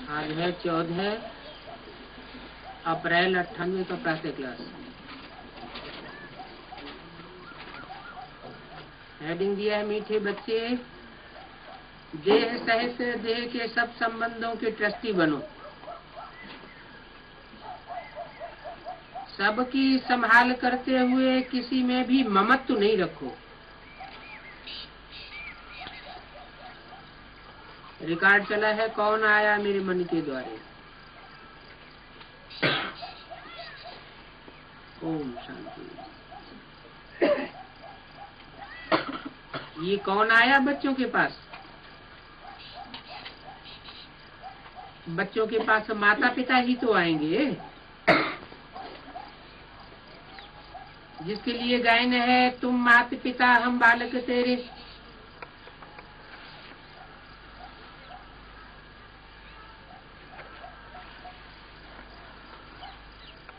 आज है 14 अप्रैल 98 का प्रातः क्लास। हेडिंग दिया है मीठे बच्चे, देह सहित देह के सब संबंधों के ट्रस्टी बनो, सबकी संभाल करते हुए किसी में भी ममत्व नहीं रखो। रिकॉर्ड चला है, कौन आया मेरे मन के द्वारे। ओम शांति। ये कौन आया बच्चों के पास? बच्चों के पास माता पिता ही तो आएंगे, जिसके लिए गायन है, तुम माता पिता हम बालक तेरे।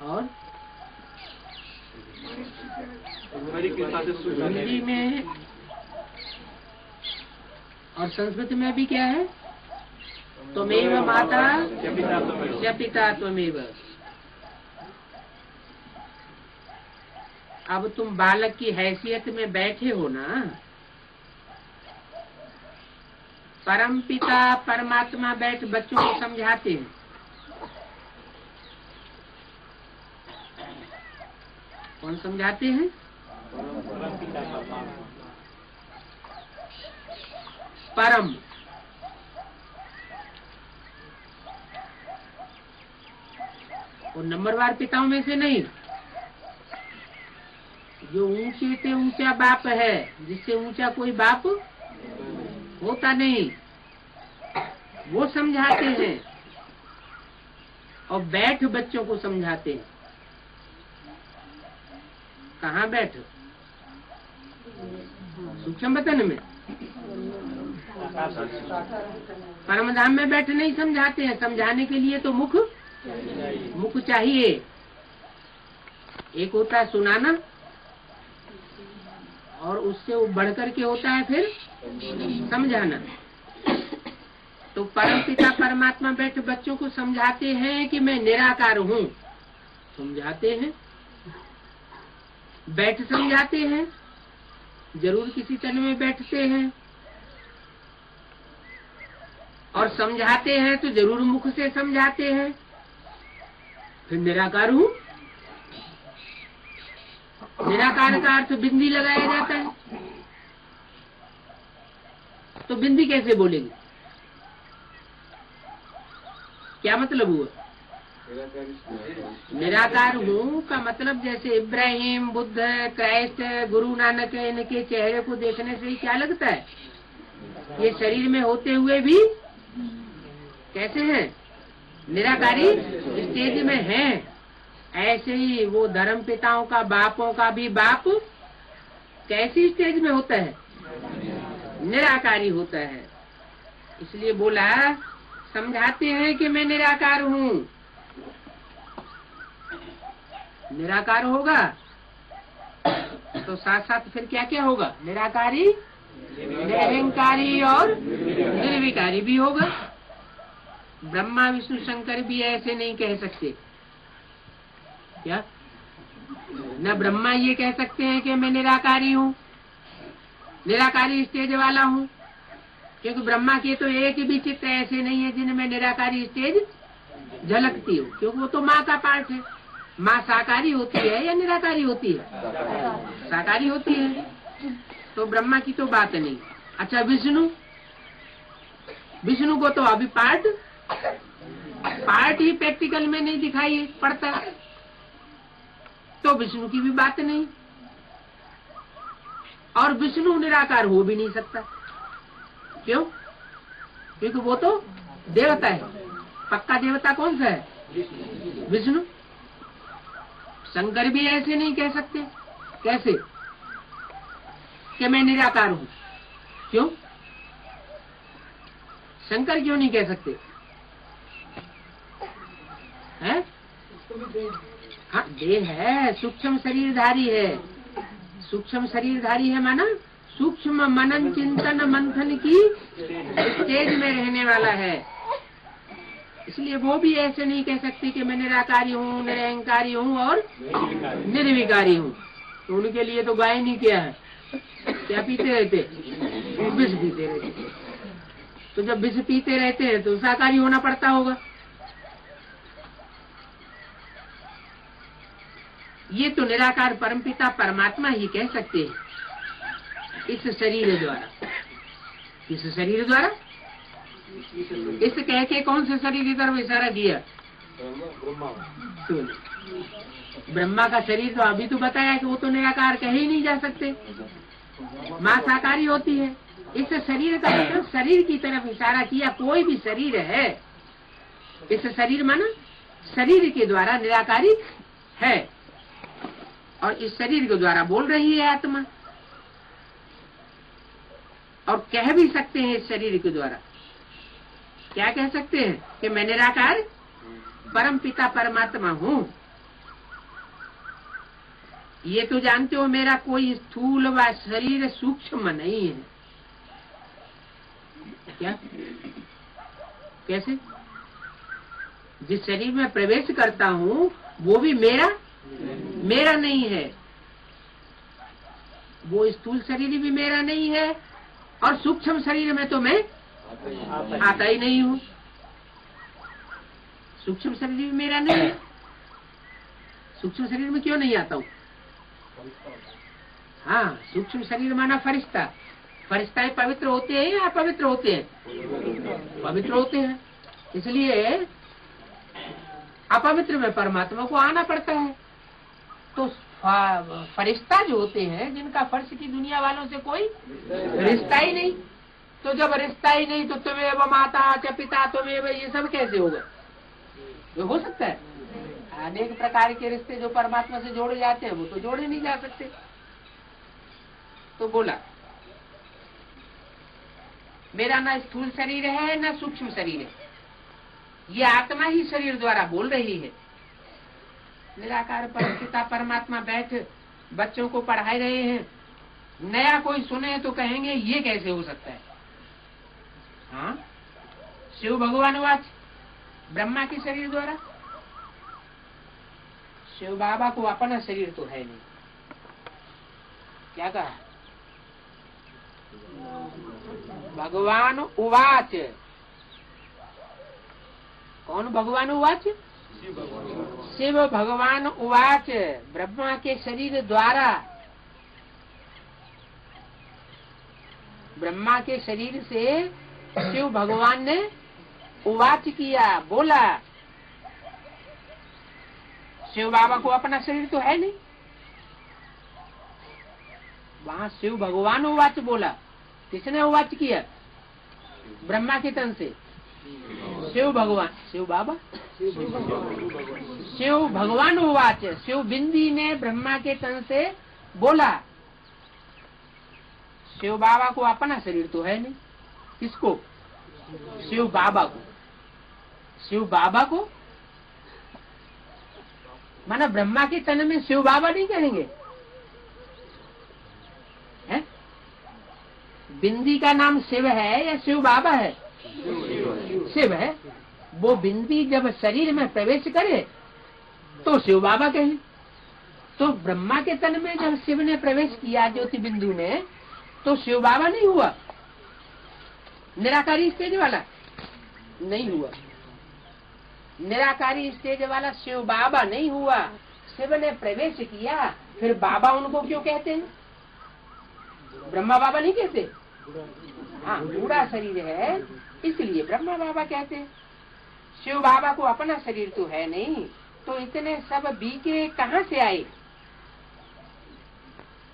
और हिंदी में और संस्कृत में भी क्या है? त्वमेव माता च पिता त्वमेव। अब तुम बालक की हैसियत में बैठे हो ना, परम पिता परमात्मा बैठ बच्चों को समझाते हैं। कौन समझाते हैं? परम। और नंबरवार पिताओं में से नहीं, जो ऊंचे से ऊंचा बाप है, जिससे ऊंचा कोई बाप होता नहीं, वो समझाते हैं और बैठ बच्चों को समझाते हैं। कहाँ बैठ? सूक्ष्म वतन में, परम धाम में बैठ नहीं समझाते हैं। समझाने के लिए तो मुख चाहिए। एक होता है सुनाना, और उससे वो बढ़ करके होता है फिर समझाना। तो परम पिता परमात्मा बैठ बच्चों को समझाते हैं कि मैं निराकार हूँ, समझाते हैं। बैठ समझाते हैं, जरूर किसी तन में बैठते हैं, और समझाते हैं तो जरूर मुख से समझाते हैं। फिर निराकार हूँ, निराकार का अर्थ बिंदी लगाया जाता है। तो बिंदी कैसे बोलेंगे? क्या मतलब हुआ? निराकार हूँ का मतलब जैसे इब्राहिम, बुद्ध, क्राइस्ट, गुरु नानक, इनके चेहरे को देखने से ही क्या लगता है? ये शरीर में होते हुए भी कैसे हैं? निराकारी स्टेज में हैं। ऐसे ही वो धर्म पिताओं का, बापों का भी बाप कैसी स्टेज में होता है? निराकारी होता है। इसलिए बोला, समझाते हैं कि मैं निराकार हूँ। निराकार होगा तो साथ साथ फिर क्या क्या होगा? निराकारी, निरहंकारी और निर्विकारी भी होगा। ब्रह्मा विष्णु शंकर भी ऐसे नहीं कह सकते। क्या? न ब्रह्मा ये कह सकते हैं कि मैं निराकारी हूँ, निराकारी स्टेज वाला हूँ, क्योंकि ब्रह्मा के तो एक भी चित्त ऐसे नहीं है जिनमें निराकारी स्टेज झलकती हो, क्योंकि वो तो माँ का पार्ट है। माँ साकारी होती है या निराकारी होती है? साकारी होती है। तो ब्रह्मा की तो बात नहीं। अच्छा, विष्णु को तो अभी पार्ट ही प्रैक्टिकल में नहीं दिखाई पड़ता, तो विष्णु की भी बात नहीं। और विष्णु निराकार हो भी नहीं सकता। क्यों? क्योंकि वो तो देवता है। पक्का देवता कौन सा है? विष्णु। शंकर भी ऐसे नहीं कह सकते। कैसे? कि मैं निराकार हूँ। क्यों? शंकर क्यों नहीं कह सकते? हैं? हाँ, देह है, सूक्ष्म शरीरधारी है। सूक्ष्म शरीरधारी है माना सूक्ष्म मनन चिंतन मंथन की स्टेज में रहने वाला है। इसलिए वो भी ऐसे नहीं कह सकते कि मैं निराकारी हूँ, निरहंकारी हूँ और निर्विकारी हूँ। तो उनके लिए तो गाय नहीं किया है, क्या पीते रहते, विष पीते रहते। तो जब विष पीते रहते हैं तो शाकाहारी होना पड़ता होगा। ये तो निराकार परमपिता परमात्मा ही कह सकते हैं इस शरीर द्वारा। इस शरीर द्वारा, इस कह के कौन से शरीर की तरफ इशारा किया? ब्रह्मा का शरीर तो अभी तो बताया कि वो तो निराकार कहे ही नहीं जा सकते, मां साकारी होती है। इस शरीर का मतलब शरीर की तरफ इशारा किया। कोई भी शरीर है, इस शरीर माना शरीर के द्वारा निराकारी है, और इस शरीर के द्वारा बोल रही है आत्मा, और कह भी सकते हैं इस शरीर के द्वारा। क्या कह सकते हैं कि मैं निराकार परम पिता परमात्मा हूँ। ये तो जानते हो मेरा कोई स्थूल व शरीर सूक्ष्म नहीं है। क्या? कैसे? जिस शरीर में प्रवेश करता हूँ वो भी मेरा नहीं है। वो स्थूल शरीर भी मेरा नहीं है, और सूक्ष्म शरीर में तो मैं आता ही नहीं हूँ। सूक्ष्म शरीर भी मेरा नहीं है। सूक्ष्म शरीर में क्यों नहीं आता हूँ? हाँ, सूक्ष्म शरीर माना फरिश्ता। फरिश्ताएं पवित्र होते हैं या अपवित्र होते हैं? पवित्र होते हैं। इसलिए अपवित्र में परमात्मा को आना पड़ता है। तो फरिश्ता जो होते हैं, जिनका फर्श की दुनिया वालों से कोई रिश्ता ही नहीं, तो जब रिश्ता ही नहीं तो तुम्हें माता च पिता तुम्हें, ये सब कैसे होगा? ये हो सकता है? अनेक प्रकार के रिश्ते जो परमात्मा से जोड़े जाते हैं वो तो जोड़े नहीं जा सकते। तो बोला मेरा ना स्थूल शरीर है ना सूक्ष्म शरीर है, ये आत्मा ही शरीर द्वारा बोल रही है। निराकार परमपिता परमात्मा बैठ बच्चों को पढ़ा रहे हैं, नया कोई सुने तो कहेंगे ये कैसे हो सकता है। हाँ, शिव भगवान वाच ब्रह्मा के शरीर द्वारा। शिव बाबा को अपना शरीर तो है नहीं। क्या कहा? भगवान उवाच। कौन भगवान उवाच? शिव भगवान उवाच। ब्रह्मा के शरीर द्वारा, ब्रह्मा के शरीर से शिव भगवान ने उवाच किया, बोला। शिव बाबा को अपना शरीर तो है नहीं। वहाँ शिव भगवान उवाच बोला। किसने उवाच किया? ब्रह्मा के तन से शिव भगवान, शिव बाबा, शिव भगवान उवाच। शिव बिंदी ने ब्रह्मा के तन से बोला। शिव बाबा को अपना शरीर तो है नहीं। किसको? शिव बाबा को। शिव बाबा को माना ब्रह्मा के तन में शिव बाबा नहीं कहेंगे, है? बिंदी का नाम शिव है या शिव बाबा है? शिव है। वो बिंदी जब शरीर में प्रवेश करे तो शिव बाबा कहें। तो ब्रह्मा के तन में जब शिव ने प्रवेश किया ज्योति बिंदु में, तो शिव बाबा नहीं हुआ? निराकारी स्टेज वाला नहीं हुआ। निराकारी स्टेज वाला शिव बाबा नहीं हुआ। शिव ने प्रवेश किया, फिर बाबा उनको क्यों कहते हैं? ब्रह्मा बाबा नहीं कहते? हाँ, बूढ़ा शरीर है इसलिए ब्रह्मा बाबा कहते हैं। शिव बाबा को अपना शरीर तो है नहीं, तो इतने सब बीके कहाँ से आए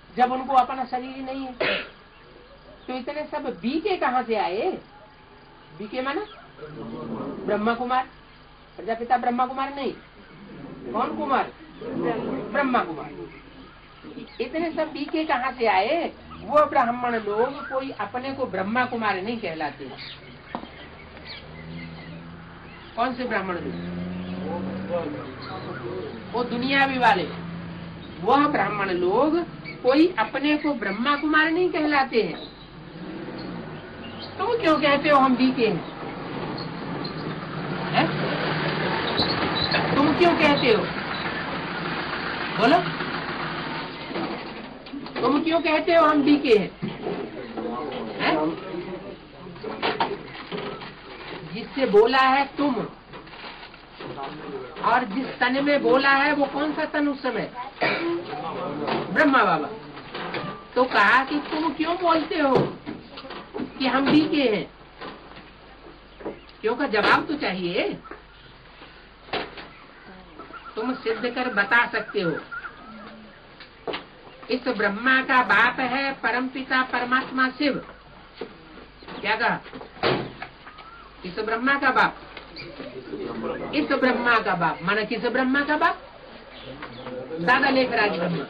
जब उनको अपना शरीर ही नहीं है? तो इतने सब बीके कहाँ से आए? बीके माना ब्रह्मा कुमार, प्रजापिता ब्रह्मा कुमार नहीं। कौन कुमार? ब्रह्मा कुमार। इतने सब बीके कहाँ से आए? वो ब्राह्मण लोग कोई अपने को ब्रह्मा कुमार नहीं कहलाते। कौन से ब्राह्मण लोग? वो दुनियावी वाले। वह ब्राह्मण लोग कोई अपने को ब्रह्मा कुमार नहीं कहलाते हैं। तुम क्यों कहते हो हम डीके हैं? तुम क्यों कहते हो? बोलो, तुम क्यों कहते हो हम डीके हैं? जिससे बोला है तुम, और जिस तन में बोला है वो कौन सा तन उस समय? ब्रह्मा बाबा। तो कहा कि तुम क्यों बोलते हो कि हम डीके हैं? क्यों का जवाब तो चाहिए। तुम सिद्ध कर बता सकते हो। इस ब्रह्मा का बाप है परमपिता परमात्मा शिव। क्या कहा? इस ब्रह्मा का बाप, इस ब्रह्मा का बाप माना किस ब्रह्मा का बाप? दादा लेखराज ब्रह्मा।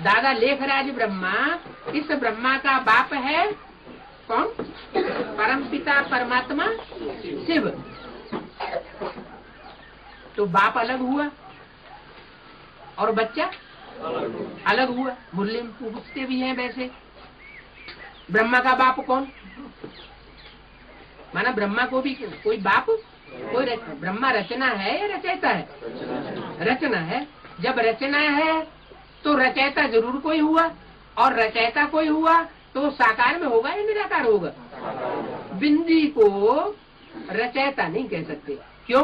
दादा लेखराज ब्रह्मा, इस ब्रह्मा का बाप है कौन? परमपिता परमात्मा शिव। तो बाप अलग हुआ और बच्चा अलग हुआ। मुरली में पूछते भी हैं वैसे, ब्रह्मा का बाप कौन? माना ब्रह्मा को भी कोई बाप, कोई ब्रह्मा रचना है या रचयिता है? रचना है। जब रचना है तो रचयिता जरूर कोई हुआ, और रचयिता कोई हुआ तो साकार में होगा या निराकार होगा? बिंदी को रचयिता नहीं कह सकते। क्यों?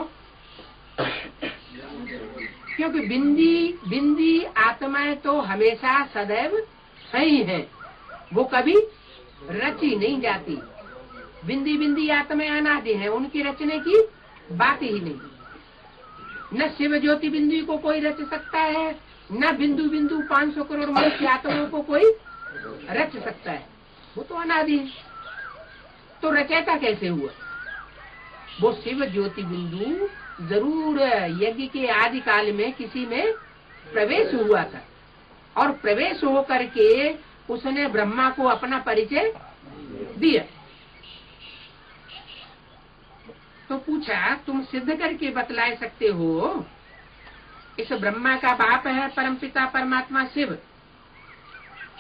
क्योंकि बिंदी आत्माएं तो हमेशा सदैव है ही है, वो कभी रची नहीं जाती। बिंदी आत्माएं अनादि है, उनकी रचने की बात ही नहीं। न शिव ज्योति बिंदु को कोई रच सकता है, न बिंदु 500 करोड़ मनुष्य आत्माओं को कोई रच सकता है, वो तो अनादि है। तो रचयिता कैसे हुआ? वो शिव ज्योति बिंदु जरूर यज्ञ के आदि काल में किसी में प्रवेश हुआ था, और प्रवेश होकर के उसने ब्रह्मा को अपना परिचय दिया। तो पूछा, तुम सिद्ध करके बतला सकते हो इस ब्रह्मा का बाप है परमपिता परमात्मा शिव,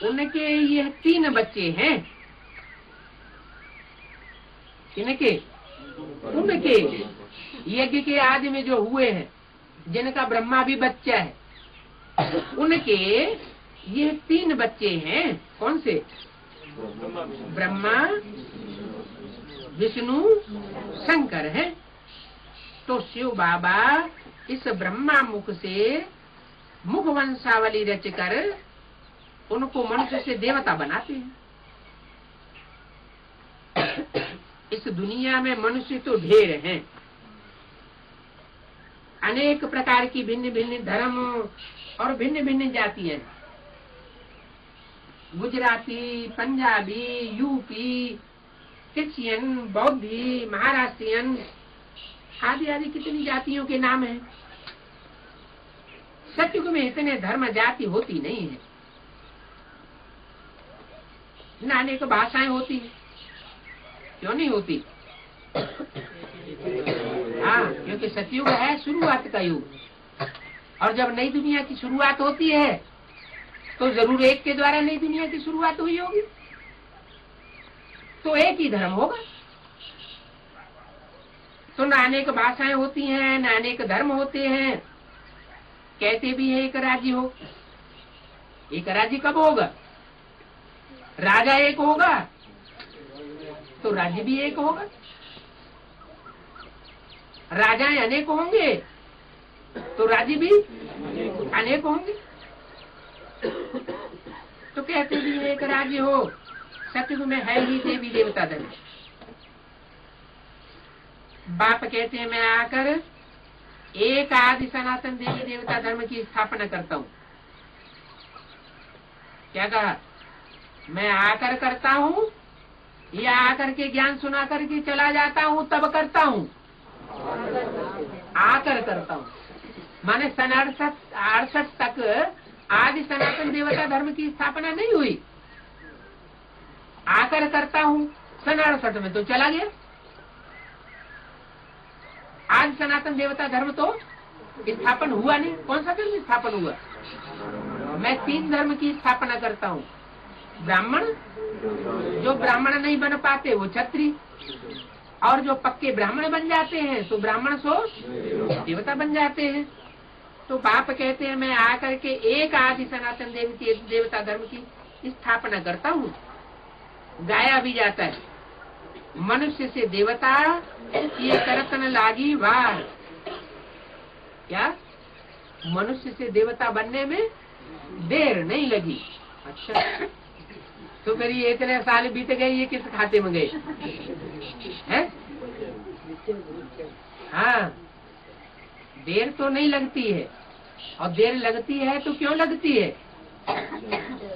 उनके ये 3 बच्चे हैं। किनके? उनके यज्ञ के आदि में जो हुए हैं, जिनका ब्रह्मा भी बच्चा है, उनके ये 3 बच्चे हैं। कौन से? ब्रह्मा, विष्णु, शंकर है। तो शिव बाबा इस ब्रह्मा मुख से मुख वंशावली रचकर उनको मनुष्य से देवता बनाते हैं। इस दुनिया में मनुष्य तो ढेर हैं, अनेक प्रकार की भिन्न भिन्न धर्म और भिन्न भिन्न जातियां, गुजराती, पंजाबी, यूपी, क्रिश्चियन, बौद्धी, महाराष्ट्रियन आदि आदि कितनी जातियों के नाम हैं। सत्युग में इतने धर्म जाति होती नहीं है, न अनेक भाषाएं होती है। क्यों नहीं होती? हाँ, क्योंकि सतयुग है शुरुआत का युग, और जब नई दुनिया की शुरुआत होती है तो जरूर एक के द्वारा नई दुनिया की शुरुआत हुई होगी, तो एक ही धर्म होगा। तो न अनेक भाषाएं होती हैं, न अनेक धर्म होते हैं। कहते भी है एक राज्य हो। एक राज्य कब होगा? राजा एक होगा तो राज्य भी एक होगा। राजाएं अनेक होंगे तो राज्य भी अनेक होंगे। तो कहते भी एक राज्य हो। सतयुग में है ही देवी देवता धर्म। बाप कहते हैं मैं आकर एक आदि सनातन देवी देवता धर्म की स्थापना करता हूँ। क्या कहा? मैं आकर करता हूँ या आकर के ज्ञान सुना करके चला जाता हूँ तब करता हूँ? आकर करता हूँ। माने सन 68 तक आदि सनातन देवता धर्म की स्थापना नहीं हुई। आकर करता हूँ, सन 68 में तो चला गया। आज सनातन देवता धर्म तो स्थापन हुआ नहीं। कौन सा धर्म स्थापन हुआ? मैं 3 धर्म की स्थापना करता हूँ। ब्राह्मण, जो ब्राह्मण नहीं बन पाते वो क्षत्रिय, और जो पक्के ब्राह्मण बन जाते हैं तो ब्राह्मण सो देवता बन जाते हैं। तो बाप कहते हैं मैं आकर के एक आदि सनातन देवता धर्म की स्थापना करता हूँ। गाया भी जाता है, मनुष्य से देवता ये करतन लागी वार। क्या मनुष्य से देवता बनने में देर नहीं लगी? अच्छा, तो फिर ये इतने साल बीत गए, ये किस खाते में गए हैं? हाँ, देर तो नहीं लगती है, और देर लगती है तो क्यों लगती है?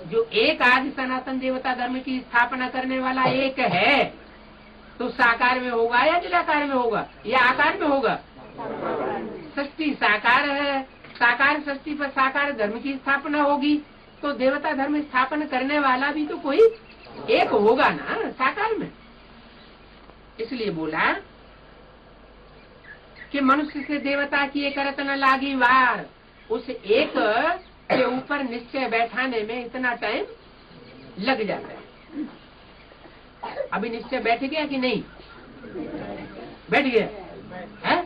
जो एक आदि सनातन देवता धर्म की स्थापना करने वाला एक है, तो साकार में होगा या निराकार में होगा या आकार में होगा? सृष्टि साकार है, साकार सृष्टि पर साकार धर्म की स्थापना होगी, तो देवता धर्म स्थापना करने वाला भी तो कोई एक होगा ना साकार में। इसलिए बोला कि मनुष्य से देवता की एक रत्न लागी वार। उस एक के ऊपर निश्चय बैठाने में इतना टाइम लग जाता है। अभी निश्चय बैठ गया कि नहीं? बैठ गया है?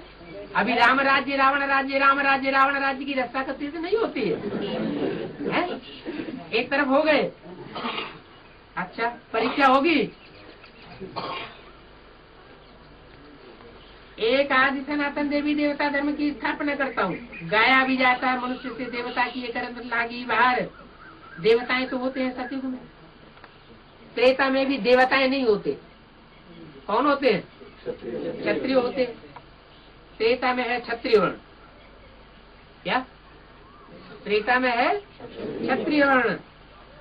अभी राम राज्य रावण राज्य, राम राज्य रावण राज्य की रक्षा करती से नहीं होती है? एक तरफ हो गए। अच्छा, परीक्षा होगी। एक आदि सनातन देवी देवता धर्म की स्थापना करता हूँ। गाया भी जाता है, मनुष्य से देवता की एक रत्न लागी बाहर। देवताएं तो होते हैं सतयुग में, त्रेता में भी देवताएं नहीं होते। कौन होते हैं? क्षत्रिय होते। त्रेता में है क्षत्रिय वर्ण। क्या त्रेता में है? क्षत्रिय वर्ण।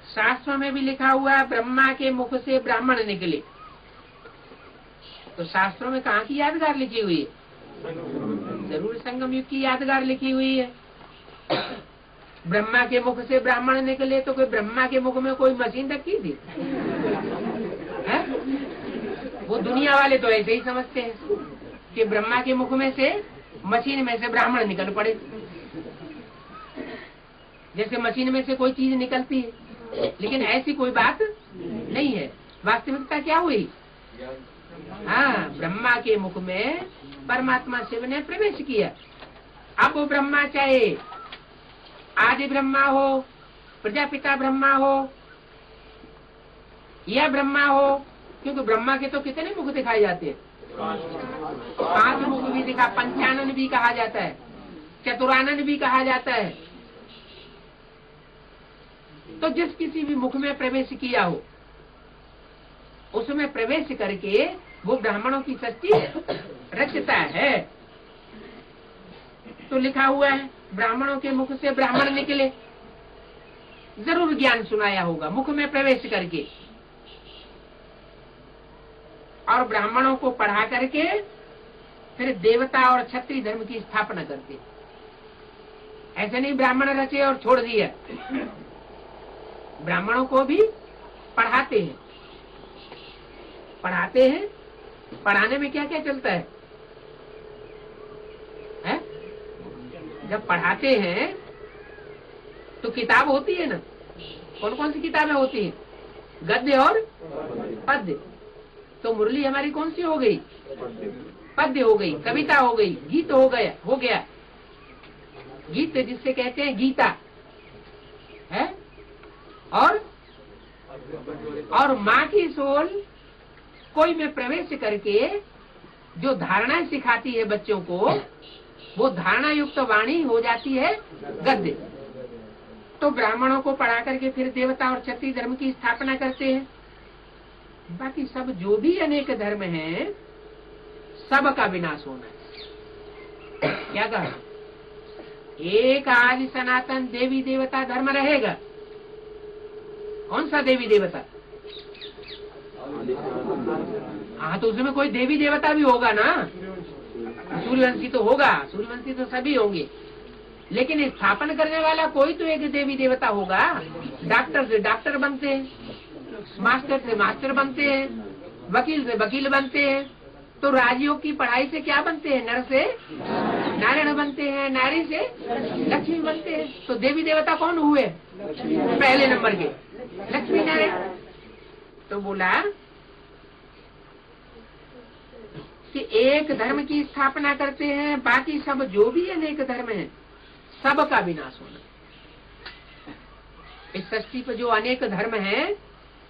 शास्त्रों में भी लिखा हुआ ब्रह्मा के मुख से ब्राह्मण निकले। तो शास्त्रों में कहाँ की यादगार लिखी हुई है? जरूर संगम युग की यादगार लिखी हुई है। ब्रह्मा के मुख से ब्राह्मण निकले, तो कोई ब्रह्मा के मुख में कोई मशीन रखी थी? है? वो दुनिया वाले तो ऐसे ही समझते हैं कि ब्रह्मा के मुख में से मशीन में से ब्राह्मण निकल पड़े, जैसे मशीन में से कोई चीज निकलती है। लेकिन ऐसी कोई बात नहीं है। वास्तविकता क्या हुई? हाँ, ब्रह्मा के मुख में परमात्मा शिव ने प्रवेश किया। अब वो ब्रह्मा चाहे आदि ब्रह्मा हो, प्रजापिता ब्रह्मा हो या ब्रह्मा हो, क्योंकि ब्रह्मा के तो कितने मुख दिखाए जाते हैं? 5 मुख भी दिखा, पंचानन भी कहा जाता है, चतुरानन भी कहा जाता है। तो जिस किसी भी मुख में प्रवेश किया हो, उसमें प्रवेश करके वो ब्राह्मणों की सृष्टि रचता है। तो लिखा हुआ है ब्राह्मणों के मुख से ब्राह्मण निकले। जरूर ज्ञान सुनाया होगा मुख में प्रवेश करके, और ब्राह्मणों को पढ़ा करके फिर देवता और क्षत्रिय धर्म की स्थापना करते। ऐसे नहीं ब्राह्मण रचे और छोड़ दिया। ब्राह्मणों को भी पढ़ाते हैं। पढ़ाते हैं, पढ़ाने में क्या क्या चलता है? जब पढ़ाते हैं तो किताब होती है ना। कौन कौन सी किताबें होती हैं? गद्य और पद्य। तो मुरली हमारी कौन सी हो गई? पद्य हो गई, कविता हो गई, गीत हो गया। गीत जिससे कहते हैं गीता है। और माँ की सोल कोई में प्रवेश करके जो धारणाएं सिखाती है बच्चों को, वो धारणा युक्त वाणी हो जाती है गद्य। तो ब्राह्मणों को पढ़ा करके फिर देवता और क्षत्रिय धर्म की स्थापना करते हैं। बाकी सब जो भी अनेक धर्म हैं, सब का विनाश होना है। क्या कहा? एक आदि सनातन देवी देवता धर्म रहेगा। कौन सा देवी देवता? हाँ, तो उसमें कोई देवी देवता भी होगा ना। सूर्यवंशी तो होगा, सूर्यवंशी तो सभी होंगे, लेकिन स्थापन करने वाला कोई तो एक देवी देवता होगा। डॉक्टर से डॉक्टर बनते हैं, मास्टर से मास्टर बनते हैं, वकील से वकील बनते हैं। तो राजयोग की पढ़ाई से क्या बनते हैं? नर से नारायण बनते हैं, नारी से लक्ष्मी बनते हैं। तो देवी देवता कौन हुए? पहले नंबर के लक्ष्मी नारायण। तो बोला कि एक धर्म की स्थापना करते हैं, बाकी सब जो भी अनेक धर्म है सबका विनाश होना। इस सृष्टि पर जो अनेक धर्म है,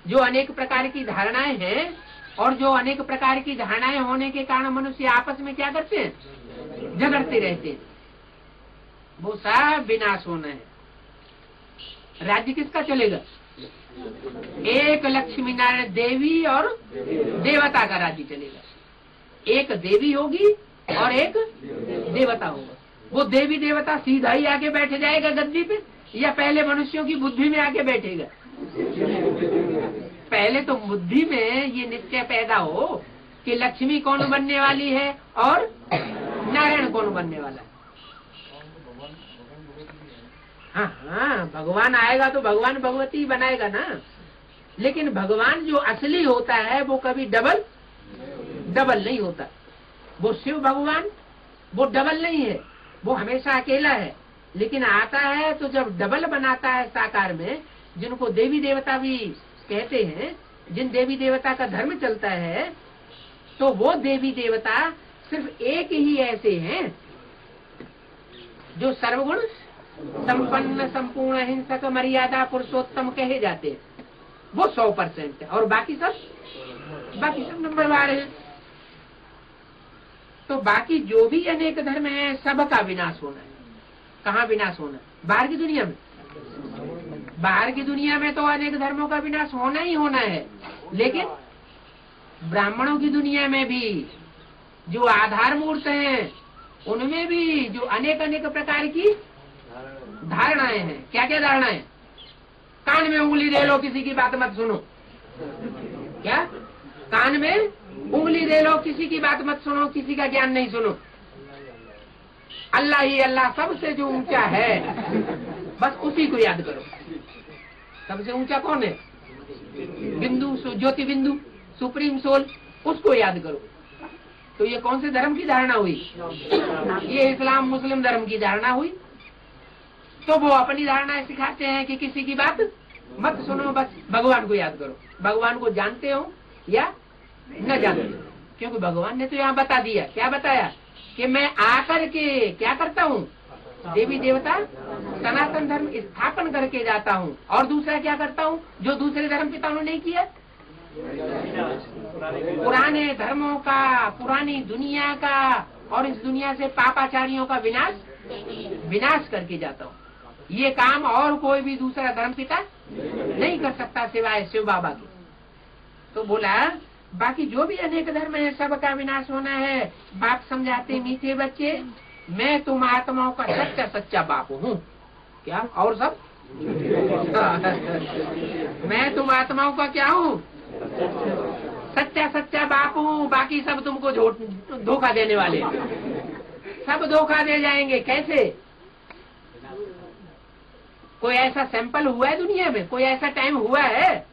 जो अनेक प्रकार की धारणाएं हैं, और जो अनेक प्रकार की धारणाएं होने के कारण मनुष्य आपस में क्या करते हैं? झगड़ते रहते हैं। वो सब विनाश होना है। राज्य किसका चलेगा? एक लक्ष्मी नारायण देवी और देवता का राज्य चलेगा। एक देवी होगी और एक देवता होगा। वो देवी देवता सीधा ही आके बैठ जाएगा गद्दी पे, या पहले मनुष्यों की बुद्धि में आके बैठेगा? पहले तो बुद्धि में ये निश्चय पैदा हो कि लक्ष्मी कौन बनने वाली है और नारायण कौन बनने वाला है। हाँ, भगवान आएगा तो भगवान भगवती बनाएगा ना। लेकिन भगवान जो असली होता है वो कभी डबल नहीं होता। वो शिव भगवान वो डबल नहीं है, वो हमेशा अकेला है। लेकिन आता है तो जब डबल बनाता है साकार में, जिनको देवी देवता भी कहते हैं, जिन देवी देवता का धर्म चलता है, तो वो देवी देवता सिर्फ एक ही ऐसे हैं जो सर्वगुण संपन्न, संपूर्ण, हिंसक, मर्यादा पुरुषोत्तम कहे जाते हैं। वो 100% है, और बाकी सब नंबरवार है। तो बाकी जो भी अनेक धर्म है सबका विनाश होना है। कहाँ विनाश होना है? बाहर की दुनिया में। बाहर की दुनिया में तो अनेक धर्मों का विनाश होना ही होना है। लेकिन ब्राह्मणों की दुनिया में भी जो आधार मूर्त हैं, उनमें भी जो अनेक प्रकार की धारणाएं हैं। क्या क्या धारणाएं? कान में उंगली दे लो, किसी की बात मत सुनो। क्या? कान में उंगली दे लो, किसी की बात मत सुनो, किसी का ज्ञान नहीं सुनो। अल्लाह ही अल्लाह सबसे जो ऊंचा है, बस उसी को याद करो। सबसे ऊंचा कौन है? बिंदु, ज्योति बिंदु, सुप्रीम सोल, उसको याद करो। तो ये कौन से धर्म की धारणा हुई? ये इस्लाम मुस्लिम धर्म की धारणा हुई। तो वो अपनी धारणाएं सिखाते हैं कि किसी की बात मत सुनो, बस भगवान को याद करो। भगवान को जानते हो या न जानते हो? क्योंकि भगवान ने तो यहाँ बता दिया। क्या बताया? कि मैं आकर के क्या करता हूँ? देवी देवता सनातन धर्म स्थापन करके जाता हूँ। और दूसरा क्या करता हूँ जो दूसरे धर्म पिताओं ने नहीं किया? पुराने धर्मों का, पुरानी दुनिया का और इस दुनिया से पापाचारियों का विनाश करके जाता हूँ। ये काम और कोई भी दूसरा धर्म पिता नहीं कर सकता सिवाय शिव बाबा के। तो बोला बाकी जो भी अनेक धर्म है सबका विनाश होना है। बाप समझाते मीठे बच्चे, मैं तुम आत्माओं का सच्चा बाप हूँ। क्या? और सब मैं तुम आत्माओं का क्या हूँ? सच्चा बाप हूँ। बाकी सब तुमको धोखा देने वाले, सब धोखा दे जाएंगे। कैसे? कोई ऐसा सैंपल हुआ है दुनिया में? कोई ऐसा टाइम हुआ है?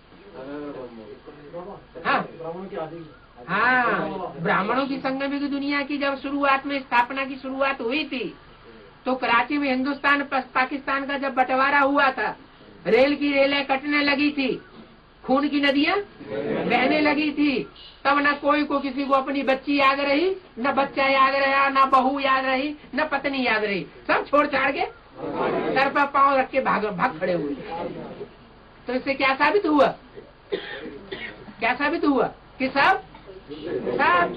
हाँ, ब्राह्मणों की संगम की दुनिया की जब शुरुआत में स्थापना की शुरुआत हुई थी, तो कराची में हिंदुस्तान पाकिस्तान का जब बंटवारा हुआ था, रेल की रेलें कटने लगी थी, खून की नदियां बहने लगी थी। तब न कोई को किसी को अपनी बच्ची याद रही, न बच्चा याद रहा, न बहू याद रही, न पत्नी याद रही। सब छोड़ छाड़ के सर पर पांव रख के भाग खड़े हुए। तो इससे क्या साबित हुआ? क्या साबित हुआ? कि सब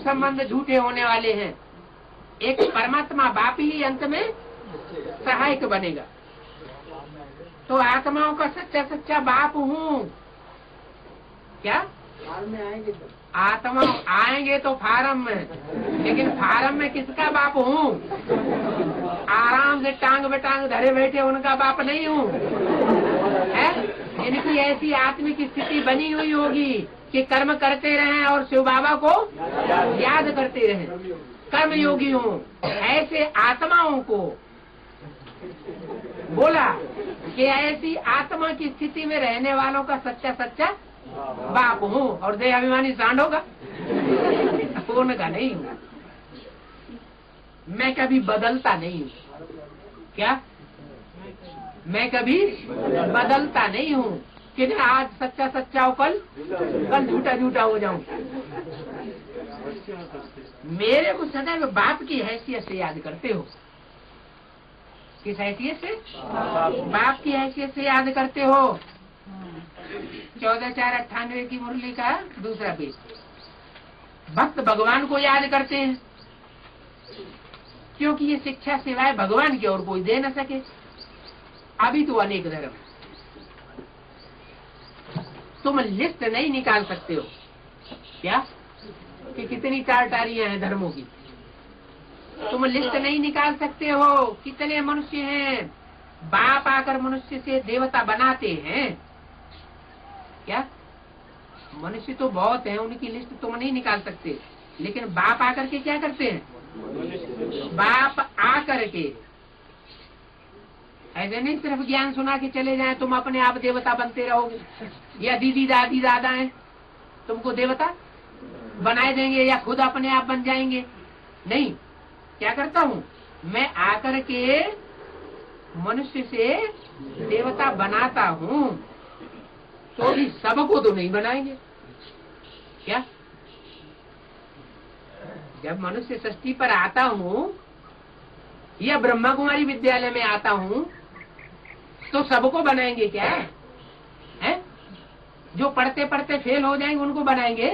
संबंध झूठे होने वाले हैं। एक परमात्मा बाप ही अंत में सहायक बनेगा। तो आत्माओं का सच्चा बाप हूँ। क्या? आत्मा आएंगे तो फार्म में, लेकिन फार्म में किसका बाप हूँ? आराम से टांग पे टांग धरे बैठे उनका बाप नहीं हूँ। इनकी ऐसी आत्मिक स्थिति बनी हुई होगी कि कर्म करते रहें और शिव बाबा को याद करते रहें। कर्म योगी हूँ। ऐसे आत्माओं को बोला कि ऐसी आत्मा की स्थिति में रहने वालों का सच्चा बाप हूँ। और देह अभिमानी सांड होगा, उनका नहीं हूँ। मैं कभी बदलता नहीं हूँ। क्या? मैं कभी बदलता नहीं हूँ कि आज सच्चा सच्चा हो, कल झूठा झूठा हो जाऊं। मेरे को सदैव बाप की हैसियत से याद करते हो। किस हैसियत से? बाप की हैसियत से याद करते हो। 14/4/98 की मुरली का दूसरा पेज। भक्त भगवान को याद करते हैं क्योंकि ये शिक्षा सिवाय भगवान की और कोई दे न सके। अभी तो अनेक धर्म, तुम लिस्ट नहीं निकाल सकते हो क्या कि कितनी टारियां हैं धर्मों की। तुम लिस्ट नहीं निकाल सकते हो कितने मनुष्य हैं। बाप आकर मनुष्य से देवता बनाते हैं क्या? मनुष्य तो बहुत हैं, उनकी लिस्ट तुम नहीं निकाल सकते, लेकिन बाप आकर के क्या करते हैं? बाप आकर के ऐसे नहीं सिर्फ ज्ञान सुना के चले जाएं, तुम अपने आप देवता बनते रहोगे, या दीदी दादी दादा हैं तुमको देवता बनाए देंगे, या खुद अपने आप बन जाएंगे। नहीं, क्या करता हूँ मैं? आकर के मनुष्य से देवता बनाता हूँ, तो भी सबको तो नहीं बनाएंगे क्या? जब मनुष्य सृष्टि पर आता हूँ या ब्रह्मा कुमारी विद्यालय में आता हूँ तो सबको बनाएंगे क्या? हैं? जो पढ़ते पढ़ते फेल हो जाएंगे उनको बनाएंगे?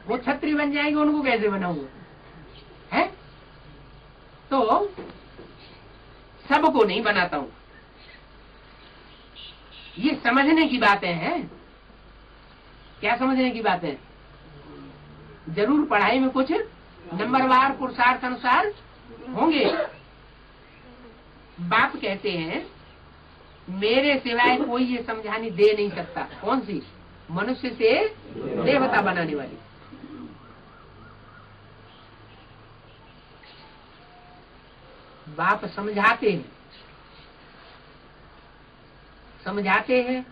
वो छत्री बन जाएंगे, उनको कैसे बनाऊंगा? है? तो सबको नहीं बनाता हूँ। ये समझने की बातें हैं। क्या समझने की बातें? जरूर पढ़ाई में कुछ नंबरवार पुरुषार्थ अनुसार होंगे। बाप कहते हैं मेरे सिवाय कोई ये समझानी दे नहीं सकता। कौन सी? मनुष्य से देवता बनाने वाली। बाप समझाते हैं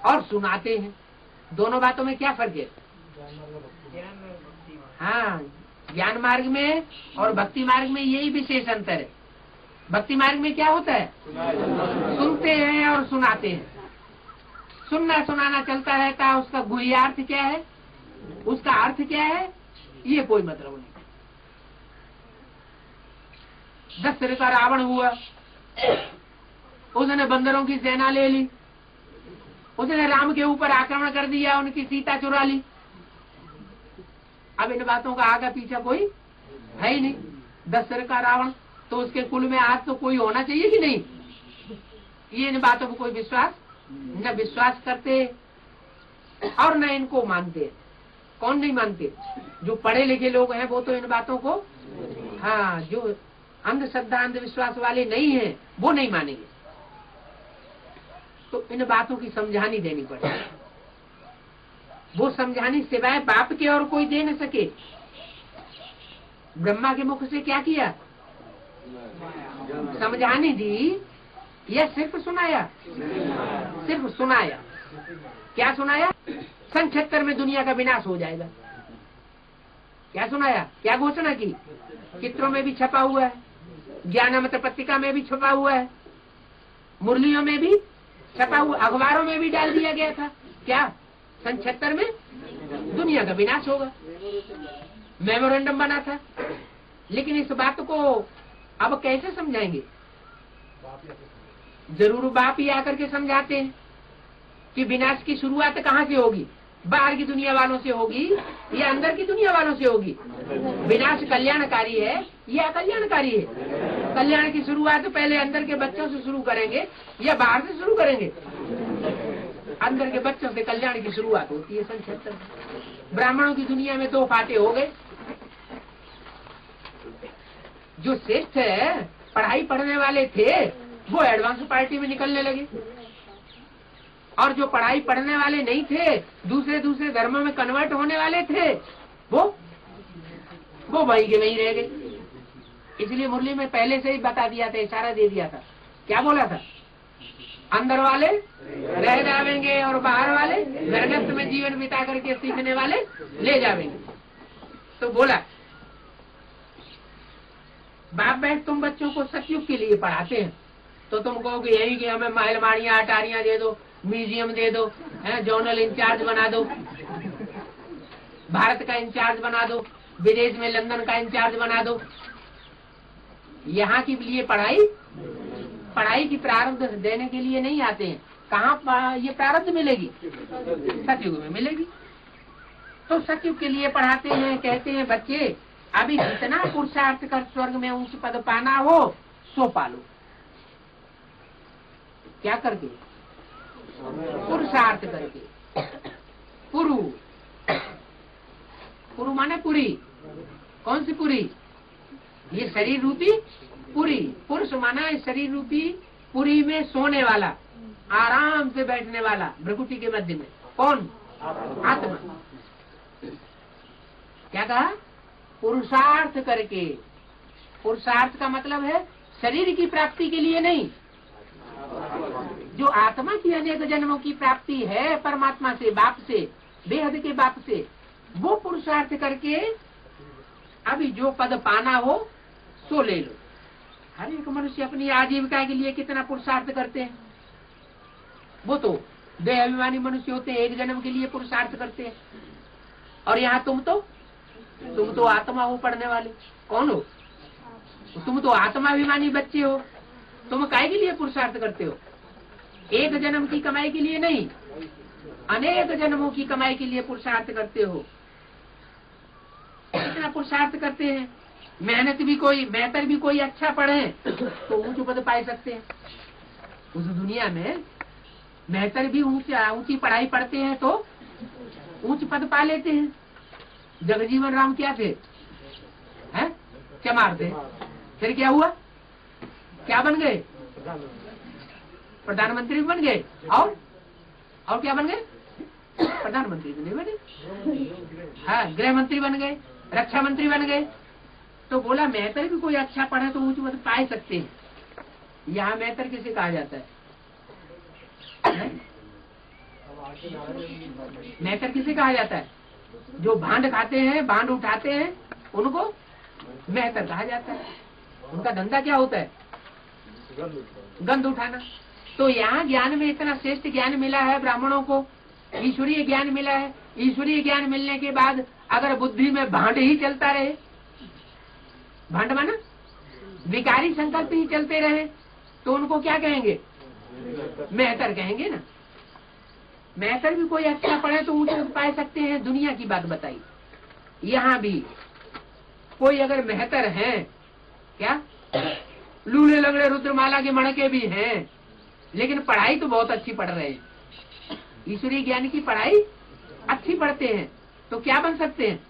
और सुनाते हैं। दोनों बातों में क्या फर्क है? हाँ, ज्ञान मार्ग में और भक्ति मार्ग में यही विशेष अंतर है। भक्ति मार्ग में क्या होता है? सुनते हैं और सुनाते हैं। सुनना सुनाना चलता रहता है। उसका गुह्यार्थ क्या है, उसका अर्थ क्या है, ये कोई मतलब नहीं। 10 सिर का रावण हुआ, उसने बंदरों की सेना ले ली, उसने राम के ऊपर आक्रमण कर दिया, उनकी सीता चुरा ली। अब इन बातों का आगे पीछे कोई है ही नहीं। 10 सिर का रावण, तो उसके कुल में आज तो कोई होना चाहिए कि नहीं? ये इन बातों को कोई विश्वास न विश्वास करते और न इनको मानते। कौन नहीं मानते? जो पढ़े लिखे लोग हैं वो तो इन बातों को, हाँ, जो अंधश्रद्धा अंधविश्वास वाले नहीं है वो नहीं मानेंगे। तो इन बातों की समझानी देनी पड़ेगी। वो समझानी सिवाय बाप के और कोई दे न सके। ब्रह्मा के मुख से क्या किया? समझानी दी या सिर्फ सुनाया? सिर्फ सुनाया। क्या सुनाया? सन 76 में दुनिया का विनाश हो जाएगा। क्या सुनाया? क्या घोषणा की? चित्रों में भी छपा हुआ है, ज्ञानामृत पत्रिका में भी छपा हुआ है, मुरलियों में भी छपा हुआ, अखबारों में भी डाल दिया गया था। क्या? सन 76 में दुनिया का विनाश होगा। मेमोरेंडम बना था। लेकिन इस बात को अब कैसे समझाएंगे? जरूर बाप ही आकर के समझाते हैं कि विनाश की शुरुआत कहाँ से होगी? बाहर की दुनिया वालों से होगी या अंदर की दुनिया वालों से होगी? विनाश कल्याणकारी है या अकल्याणकारी है? कल्याण की शुरुआत पहले अंदर के बच्चों से शुरू करेंगे या बाहर से शुरू करेंगे? अंदर के बच्चों से कल्याण की शुरुआत होती है। सन 76 ब्राह्मणों की दुनिया में 2 फाटे हो गए। जो श्रेष्ठ पढ़ाई पढ़ने वाले थे वो एडवांस पार्टी में निकलने लगे, और जो पढ़ाई पढ़ने वाले नहीं थे, दूसरे धर्मों में कन्वर्ट होने वाले थे, वो वहीं के वहीं रह गए। इसलिए मुरली में पहले से ही बता दिया था, इशारा दे दिया था। क्या बोला था? अंदर वाले रह जावेंगे और बाहर वाले नरगस्त में जीवन बिता करके सीखने वाले ले जावेंगे। तो बोला बाप बैठ तुम बच्चों को सतयुग के लिए पढ़ाते हैं तो तुम कहोगे यही कि हमें महलमाड़ियां अटारियां दे दो, म्यूजियम दे दो, जोनल इंचार्ज बना दो, भारत का इंचार्ज बना दो, विदेश में लंदन का इंचार्ज बना दो। यहाँ के लिए पढ़ाई की प्रारब्ध देने के लिए नहीं आते हैं। कहाँ ये प्रारब्ध मिलेगी? सतयुग में मिलेगी। तो सतयुग के लिए पढ़ाते हैं, कहते हैं बच्चे अभी जितना पुरुषार्थ कर स्वर्ग में ऊंच पद पाना हो सो पालो। क्या करके? पुरुषार्थ करके। पुरु माने पुरी। कौन सी पुरी? ये शरीर रूपी पुरी। पुरुष माना शरीर रूपी पुरी में सोने वाला, आराम से बैठने वाला, भ्रकुटी के मध्य में। कौन? आत्मा। क्या कहा? पुरुषार्थ करके। पुरुषार्थ का मतलब है शरीर की प्राप्ति के लिए नहीं, जो आत्मा की अनेक जन्मों की प्राप्ति है परमात्मा से, बाप से, बेहद के बाप से, वो पुरुषार्थ करके अभी जो पद पाना हो सो ले लो। हर एक मनुष्य अपनी आजीविका के लिए कितना पुरुषार्थ करते हैं। वो तो देह अभिमानी मनुष्य होते हैं, एक जन्म के लिए पुरुषार्थ करते हैं। और यहाँ तुम तो आत्मा हो पढ़ने वाले। कौन हो? तुम तो आत्माभिमानी बच्चे हो। तुम काय के लिए पुरुषार्थ करते हो? एक जन्म की कमाई के लिए नहीं, अनेक जन्मों की कमाई के लिए पुरुषार्थ करते हो। कितना पुरुषार्थ करते हैं। मेहतर भी कोई अच्छा पढ़े तो ऊंच पद पाए सकते हैं। उस दुनिया में मेहतर भी ऊंची पढ़ाई पढ़ते हैं तो ऊंच पद पा लेते हैं। जगजीवन राम क्या थे? हैं? चमार थे। फिर क्या हुआ? क्या बन गए? प्रधानमंत्री बन गए। और क्या बन गए? प्रधानमंत्री तो नहीं बने। हाँ, गृह मंत्री बन गए, रक्षा मंत्री बन गए। तो बोला मेहतर भी कोई अच्छा पढ़े तो ऊंच पद पा सकते हैं। यहाँ मेहतर किसे कहा जाता है? मेहतर किसे कहा जाता है? जो भांड खाते हैं, भांड उठाते हैं, उनको मेहतर कहा जाता है। उनका धंधा क्या होता है? गंध उठाना। तो यहाँ ज्ञान में इतना श्रेष्ठ ज्ञान मिला है ब्राह्मणों को, ईश्वरीय ज्ञान मिला है। ईश्वरीय ज्ञान मिलने के बाद अगर बुद्धि में भांड ही चलता रहे, भांड माना विकारी संकल्प ही चलते रहे, तो उनको क्या कहेंगे? मेहतर कहेंगे ना। मेहतर भी कोई अच्छा पढ़े तो ऊंचे पा सकते हैं। दुनिया की बात बताई। यहाँ भी कोई अगर मेहतर हैं, क्या लूले लगड़े रुद्रमाला के मणके भी हैं, लेकिन पढ़ाई तो बहुत अच्छी पढ़ रहे हैं, ईश्वरीय ज्ञान की पढ़ाई अच्छी पढ़ते हैं, तो क्या बन सकते हैं?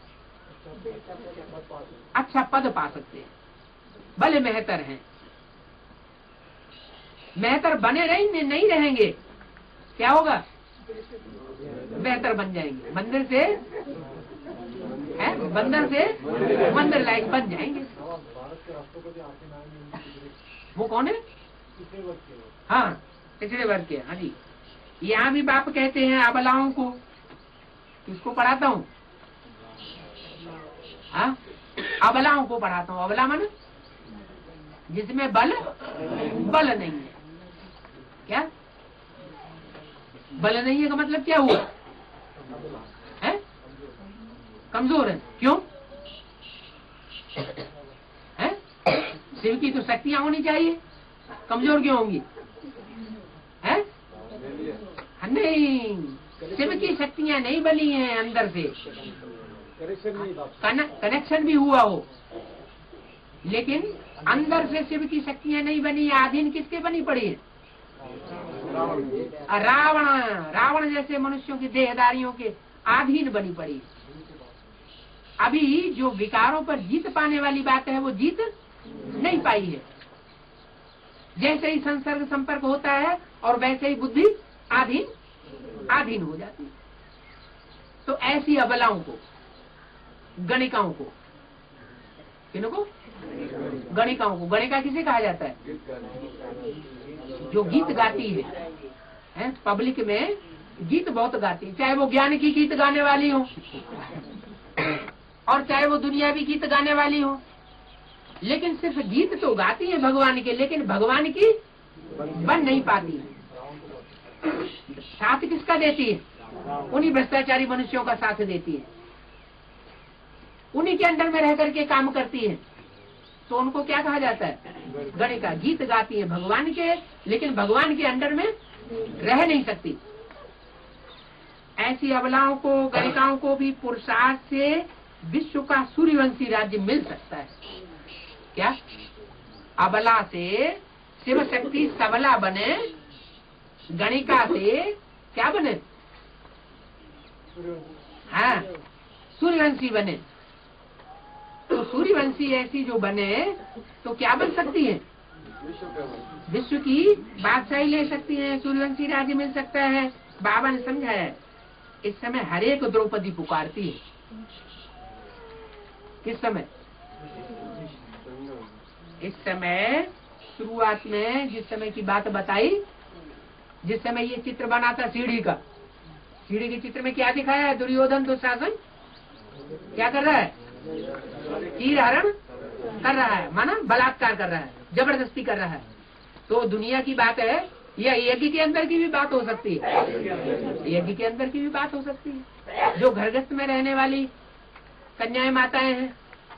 अच्छा पद पा सकते हैं। भले मेहतर हैं। मेहतर बने नहीं रहेंगे, क्या होगा? बेहतर बन जाएंगे। बंदर से मंदिर लायक बन जाएंगे। वो कौन है? हाँ, पिछड़े वर्ग के। हाँ जी। यहाँ भी बाप कहते हैं अबलाओं को। किसको पढ़ाता हूँ? हाँ, अबलाओं को पढ़ाता हूँ। अबला माने जिसमें बल नहीं है। क्या बल नहीं है का मतलब क्या हुआ? है कमजोर है। क्यों है? शिव की तो शक्तियां होनी चाहिए, कमजोर क्यों होंगी? है नहीं, शिव की शक्तियां नहीं बनी हैं अंदर से। कनेक्शन भी हुआ हो, लेकिन अंदर से शिव की शक्तियां नहीं बनी। आधीन किसके बनी पड़ी है? रावण जैसे मनुष्यों की देहदारियों के अधीन बनी पड़ी। अभी जो विकारों पर जीत पाने वाली बात है वो जीत नहीं पाई है। जैसे ही संसर्ग संपर्क होता है और वैसे ही बुद्धि आधीन हो जाती है। तो ऐसी अबलाओं को, गणिकाओं को, किनको? गणिकाओं को। गणिका किसे कहा जाता है? जो गीत गाती है, पब्लिक में गीत बहुत गाती है, चाहे वो ज्ञान की गीत गाने वाली हो और चाहे वो दुनियावी गीत गाने वाली हो। लेकिन सिर्फ गीत तो गाती है भगवान के, लेकिन भगवान की बन नहीं पाती। साथ किसका देती है? उन्हीं भ्रष्टाचारी मनुष्यों का साथ देती है, उन्हीं के अंडर में रह करके काम करती है। तो उनको क्या कहा जाता है? गणिका। गीत गाती है भगवान के, लेकिन भगवान के अंडर में रह नहीं सकती। ऐसी अबलाओं को, गणिकाओं को भी पुरुषार्थ से विश्व का सूर्यवंशी राज्य मिल सकता है। क्या? अबला से शिव शक्ति सबला बने, गणिका से क्या बने? हाँ, सूर्यवंशी बने। तो सूर्यवंशी ऐसी जो बने तो क्या बन सकती है? विश्व की बादशाही ले सकती है, सूर्यवंशी राज्य मिल सकता है। बाबा ने समझाया। इस समय हर एक द्रौपदी पुकारती है। किस समय? इस समय शुरुआत में जिस समय की बात बताई, जिस समय ये चित्र बना था सीढ़ी का, सीढ़ी के चित्र में क्या दिखाया है? दुर्योधन दुशासन क्या कर रहा है? चीर हरण कर रहा है, माना बलात्कार कर रहा है, जबरदस्ती कर रहा है। तो दुनिया की बात है, यह यज्ञ के अंदर की भी बात हो सकती है, यज्ञ के अंदर की भी बात हो सकती है। जो घरगृहस्थ में रहने वाली कन्याएं माताएं हैं,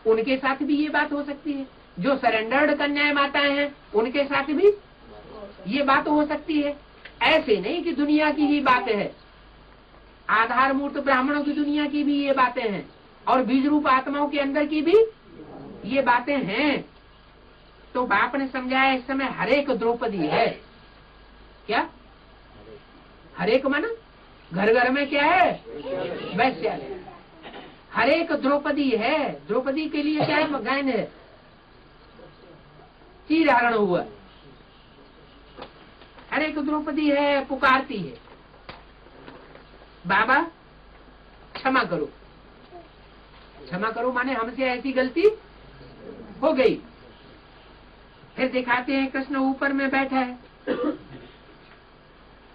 उनके साथ भी ये बात हो सकती है। जो सरेंडर्ड कन्याएं माताएं हैं, उनके साथ भी ये बात हो सकती है। ऐसे नहीं कि दुनिया की ही बातें है, आधार मूर्त ब्राह्मणों की दुनिया की भी ये बातें हैं, और बीज रूप आत्माओं के अंदर की भी ये बातें हैं। तो बाप ने समझाया इस समय हर एक द्रौपदी है। क्या? हर एक माना घर घर में क्या है? वैश्यालय। हर एक द्रौपदी है। द्रौपदी के लिए क्या है? गायन है, चीर हरण हुआ। हर एक द्रौपदी है, पुकारती है, बाबा क्षमा करो। क्षमा करो माने हमसे ऐसी गलती हो गई। फिर दिखाते हैं कृष्ण ऊपर में बैठा है।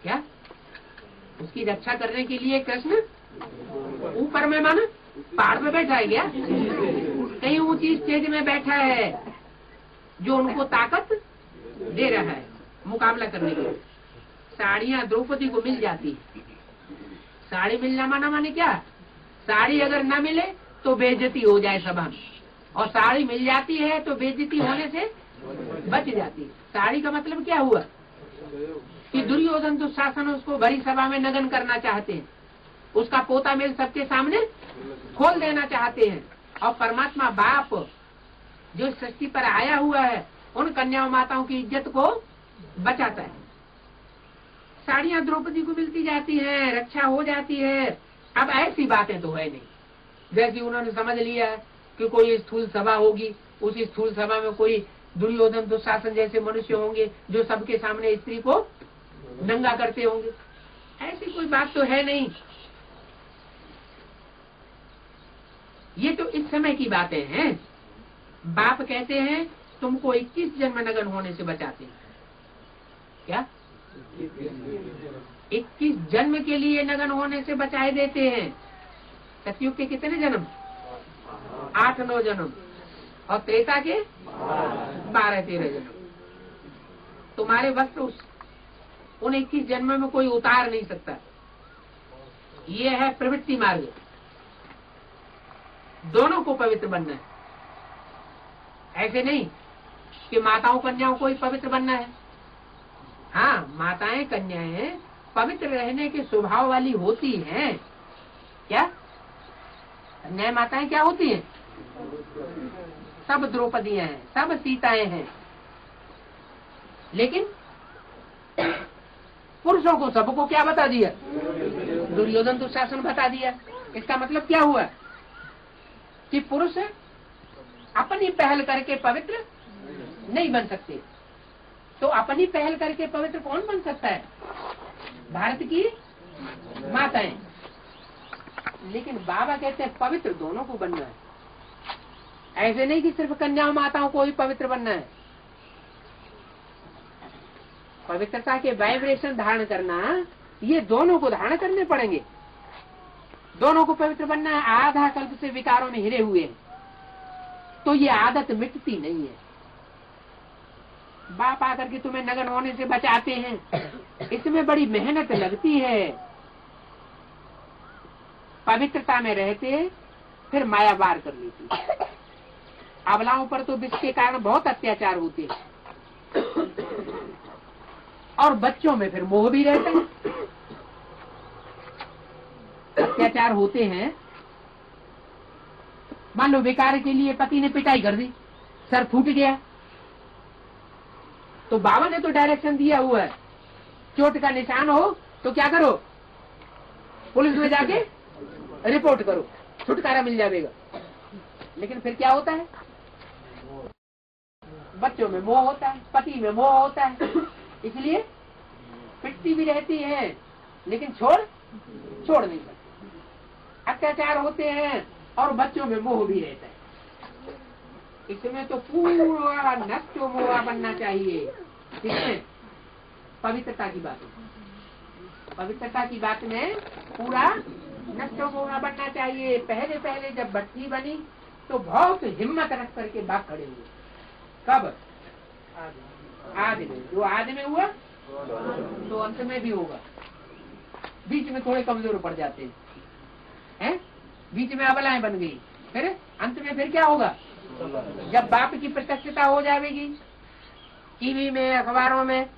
क्या? उसकी रक्षा करने के लिए कृष्ण ऊपर में माना पहाड़ पे बैठा है क्या? कहीं ऊंची स्टेज में बैठा है, जो उनको ताकत दे रहा है मुकाबला करने के लिए। साड़ियां द्रौपदी को मिल जाती है। साड़ी मिलना माना माने क्या? साड़ी अगर न मिले तो बेइज्जती हो जाए सभा में, और साड़ी मिल जाती है तो बेइज्जती होने से बच जाती है। साड़ी का मतलब क्या हुआ कि दुर्योधन दुशासन उसको भरी सभा में नगन करना चाहते हैं, उसका पोता मेल सबके सामने खोल देना चाहते हैं। और परमात्मा बाप जो सृष्टि पर आया हुआ है, उन कन्याओं माताओं की इज्जत को बचाता है। साड़ियां द्रौपदी को मिलती जाती हैं, रक्षा हो जाती है। अब ऐसी बातें तो है नहीं, जैसी उन्होंने समझ लिया कि कोई स्थूल सभा होगी, उस स्थूल सभा में कोई दुर्योधन दुशासन जैसे मनुष्य होंगे जो सबके सामने स्त्री को नंगा करते होंगे। ऐसी कोई बात तो है नहीं। ये तो इस समय की बातें हैं। बाप कहते हैं तुमको 21 जन्म नगन होने से बचाते हैं। क्या? 21 जन्म के लिए नगन होने से बचाए देते हैं। सतयुग के कितने जन्म? 8-9 जन्म, और त्रेता के 12-13 जन्म। तुम्हारे वस्त्र उन 21 जन्म में कोई उतार नहीं सकता। ये है प्रवृत्ति मार्ग। दोनों को पवित्र बनना है। ऐसे नहीं कि माताओं कन्याओं को ही पवित्र बनना है। हाँ, माताएं कन्याएं पवित्र रहने के स्वभाव वाली होती हैं। क्या? कन्याएं माताएं क्या होती हैं? सब द्रौपदियां हैं, सब सीताएं हैं। लेकिन पुरुषों को सबको क्या बता दिया? दुर्योधन दुशासन बता दिया। इसका मतलब क्या हुआ कि पुरुष अपनी पहल करके पवित्र नहीं बन सकते। तो अपनी पहल करके पवित्र कौन बन सकता है? भारत की माताएं। लेकिन बाबा कहते हैं पवित्र दोनों को बनना है। ऐसे नहीं कि सिर्फ कन्याओं माताओं को ही पवित्र बनना है। पवित्रता के वाइब्रेशन धारण करना, ये दोनों को धारण करने पड़ेंगे। दोनों को पवित्र बनना है। आधा कल्प से विकारों में हिरे हुए हैं, तो ये आदत मिटती नहीं है। बाप आकर के तुम्हें नग्न होने से बचाते हैं, इसमें बड़ी मेहनत लगती है। पवित्रता में रहते फिर माया वार कर लेती। अबलाओं पर तो विष के कारण बहुत अत्याचार होते हैं, और बच्चों में फिर मोह भी रहता है। अत्याचार होते हैं, मान लो विकार के लिए पति ने पिटाई कर दी, सर फूट गया, तो बाबा ने तो डायरेक्शन दिया हुआ है, चोट का निशान हो तो क्या करो, पुलिस में जाके रिपोर्ट करो, छुटकारा मिल जाएगा। लेकिन फिर क्या होता है, बच्चों में मोह होता है, पति में मोह होता है, इसलिए पिटती भी रहती है लेकिन छोड़ नहीं सकती। अत्याचार होते हैं और बच्चों में मोह भी रहता है। इसमें तो पूरा नष्ट मोह बनना चाहिए। इसमें पवित्रता की बात है, पवित्रता की बात में पूरा नष्ट मोह बनना चाहिए। पहले पहले जब भट्टी बनी तो बहुत हिम्मत रख करके बात खड़े हुए। कब? आदि में। जो आदि में हुआ तो अंत में भी होगा। बीच में थोड़े कमजोर पड़ जाते हैं, बीच में अबलाएं बन गई, फिर अंत में फिर क्या होगा, जब बाप की प्रत्यक्षता हो जाएगी, टीवी में, अखबारों में,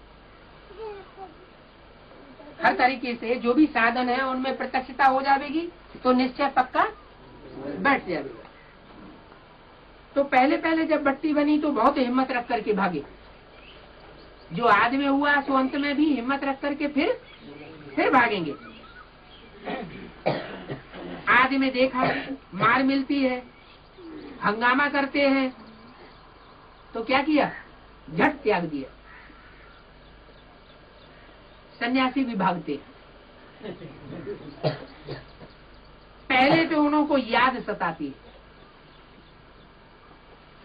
हर तरीके से जो भी साधन है उनमें प्रत्यक्षता हो जाएगी, तो निश्चय पक्का बैठ जाएगा। तो पहले पहले जब भट्टी बनी तो बहुत हिम्मत रख करके भागे। जो आदि में हुआ सो अंत में भी हिम्मत रख करके फिर भागेंगे। आदि में देखा मार मिलती है, हंगामा करते हैं, तो क्या किया, झट त्याग दिया। सन्यासी भी भागते हैं। पहले तो उनको याद सताती है।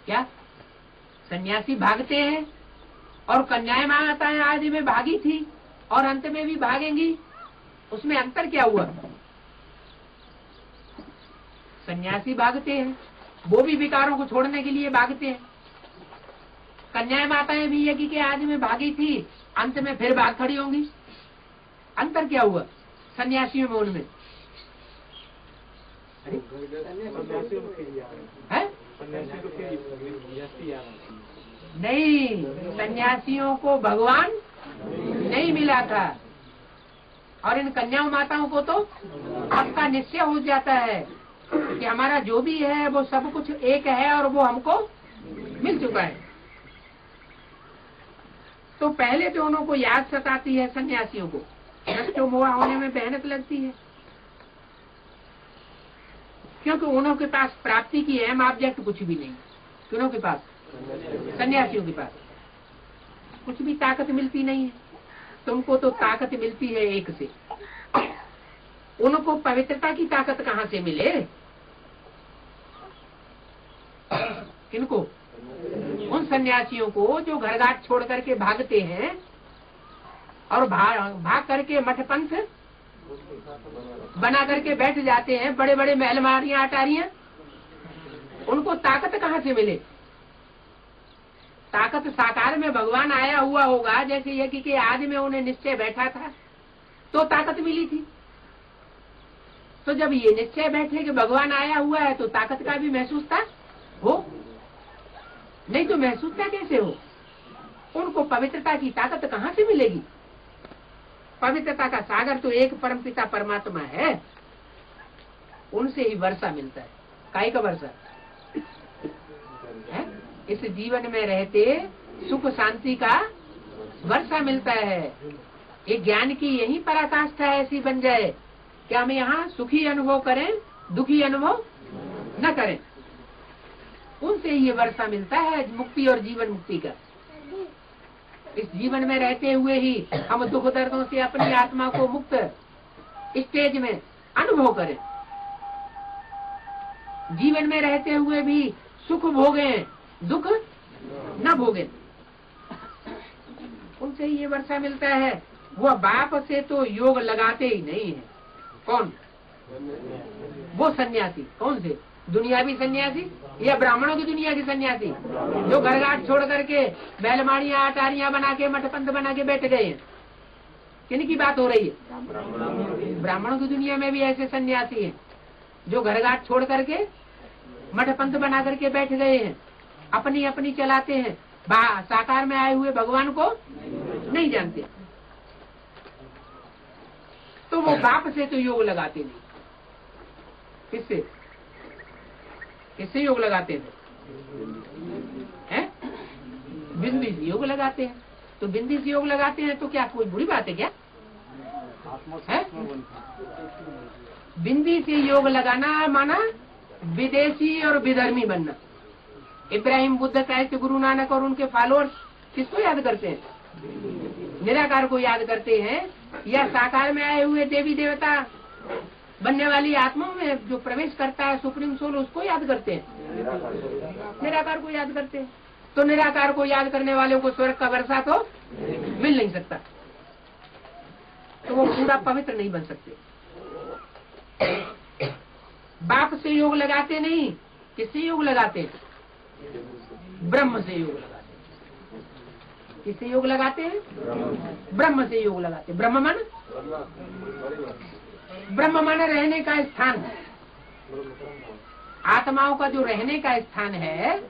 क्या? सन्यासी भागते हैं और कन्याएं माताएं आदि में भागी थी और अंत में भी भागेंगी, उसमें अंतर क्या हुआ? सन्यासी भागते हैं, वो भी विकारों को छोड़ने के लिए भागते हैं। कन्याएं माताएं भी यज्ञ के आदि में भागी थी, अंत में फिर भाग खड़ी होंगी। अंतर क्या हुआ सन्यासियों में उनमें? है? नहीं, सन्यासियों को भगवान नहीं मिला था, और इन कन्याओं माताओं को तो आपका निश्चय हो जाता है कि हमारा जो भी है वो सब कुछ एक है और वो हमको मिल चुका है। तो पहले तो उनको याद सताती है, सन्यासियों को नष्ट मोह होने में मेहनत लगती है, क्योंकि उनके पास प्राप्ति की अहम ऑब्जेक्ट कुछ भी नहीं। किनों के पास? सन्यासियों के पास कुछ भी ताकत मिलती नहीं है। तुमको तो ताकत मिलती है एक से, उनको पवित्रता की ताकत कहाँ से मिले? किनको? उन सन्यासियों को जो घर घाट छोड़ करके भागते हैं और भाग करके मठ पंथ बना करके बैठ जाते हैं, बड़े बड़े महल मारियां अटारियां, उनको ताकत कहाँ से मिले? ताकत साकार में भगवान आया हुआ होगा, जैसे यज्ञ के आदि में उन्हें निश्चय बैठा था तो ताकत मिली थी। तो जब ये निश्चय बैठे कि भगवान आया हुआ है तो ताकत का भी महसूस था हो, नहीं तो महसूसता कैसे हो? उनको पवित्रता की ताकत कहाँ से मिलेगी? पवित्रता का सागर तो एक परमपिता परमात्मा है, उनसे ही वर्षा मिलता है। काय का वर्षा है? इस जीवन में रहते सुख शांति का वर्षा मिलता है। एक ज्ञान की यही पराकाष्ठा ऐसी बन जाए कि हम यहाँ सुखी अनुभव करें, दुखी अनुभव न करें। उनसे ये वर्षा मिलता है मुक्ति और जीवन मुक्ति का। इस जीवन में रहते हुए ही हम दुख दर्दों से अपनी आत्मा को मुक्त स्टेज में अनुभव करें। जीवन में रहते हुए भी सुख भोगें, दुख न भोगें। उनसे ये वर्षा मिलता है। वह बाप से तो योग लगाते ही नहीं है। कौन? वो सन्यासी। कौन से? दुनियावी सन्यासी या ब्राह्मणों की दुनिया के सन्यासी जो घर घाट छोड़ करके बैलमाड़ियां अटारियां बना के मठपंथ बना के बैठ गए हैं? किन की बात हो रही है? ब्राह्मणों की दुनिया में भी ऐसे सन्यासी हैं जो घर घाट छोड़ करके मठपंथ बना करके बैठ गए हैं, अपनी अपनी चलाते हैं, साकार में आए हुए भगवान को नहीं जानते। तो वो बाप से तो योग लगाते नहीं, किससे किससे योग लगाते हैं? बिंदी से योग लगाते हैं। तो बिंदी से योग लगाते हैं तो क्या कोई बुरी बात है क्या? है? बिंदी से योग लगाना माना विदेशी और विधर्मी बनना। इब्राहिम, बुद्ध, साहित्य, गुरु नानक और उनके फॉलोअर्स किसको याद करते हैं? निराकार को याद करते हैं, या साकार में आए हुए देवी देवता बनने वाली आत्माओं में जो प्रवेश करता है सुप्रीम सोल, उसको याद करते हैं? निराकार को याद करते हैं। तो निराकार को याद करने वालों को स्वर्ग का वर्षा तो मिल नहीं सकता, तो वो पूरा पवित्र नहीं बन सकते। बाप से योग लगाते नहीं, किससे योग लगाते हैं? ब्रह्म से योग लगाते हैं। किससे योग लगाते हैं? ब्रह्म से योग लगाते हैं। ब्रह्म मन, ब्रह्म मन रहने का स्थान, आत्माओं का जो रहने का स्थान है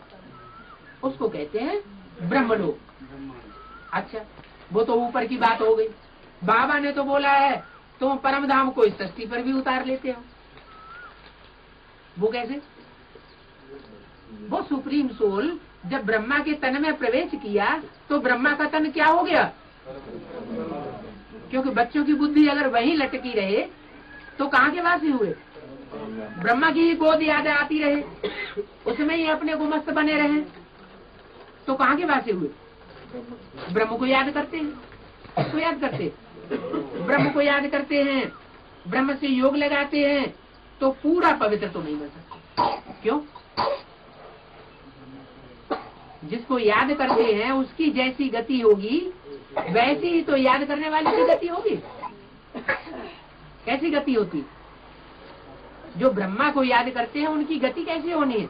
उसको कहते हैं ब्रह्मलोक। अच्छा, वो तो ऊपर की बात हो गई। बाबा ने तो बोला है तुम परम धाम को इस सृष्टि पर भी उतार लेते हो। वो कैसे? वो सुप्रीम सोल जब ब्रह्मा के तन में प्रवेश किया तो ब्रह्मा का तन क्या हो गया? क्योंकि बच्चों की बुद्धि अगर वहीं लटकी रहे तो कहाँ के वासी हुए? ब्रह्मा की ही गोद याद आती रहे, उसमें ही अपने को मस्त बने रहे, तो कहाँ के वासी हुए? ब्रह्म को याद करते हैं, उसको याद करते, ब्रह्म को याद करते हैं, ब्रह्म से योग लगाते हैं, तो पूरा पवित्र तो नहीं बन सकते। क्यों? जिसको याद करते हैं उसकी जैसी गति होगी वैसी ही तो याद करने वाले की गति होगी। कैसी गति होती? जो ब्रह्मा को याद करते हैं उनकी गति कैसी होनी है?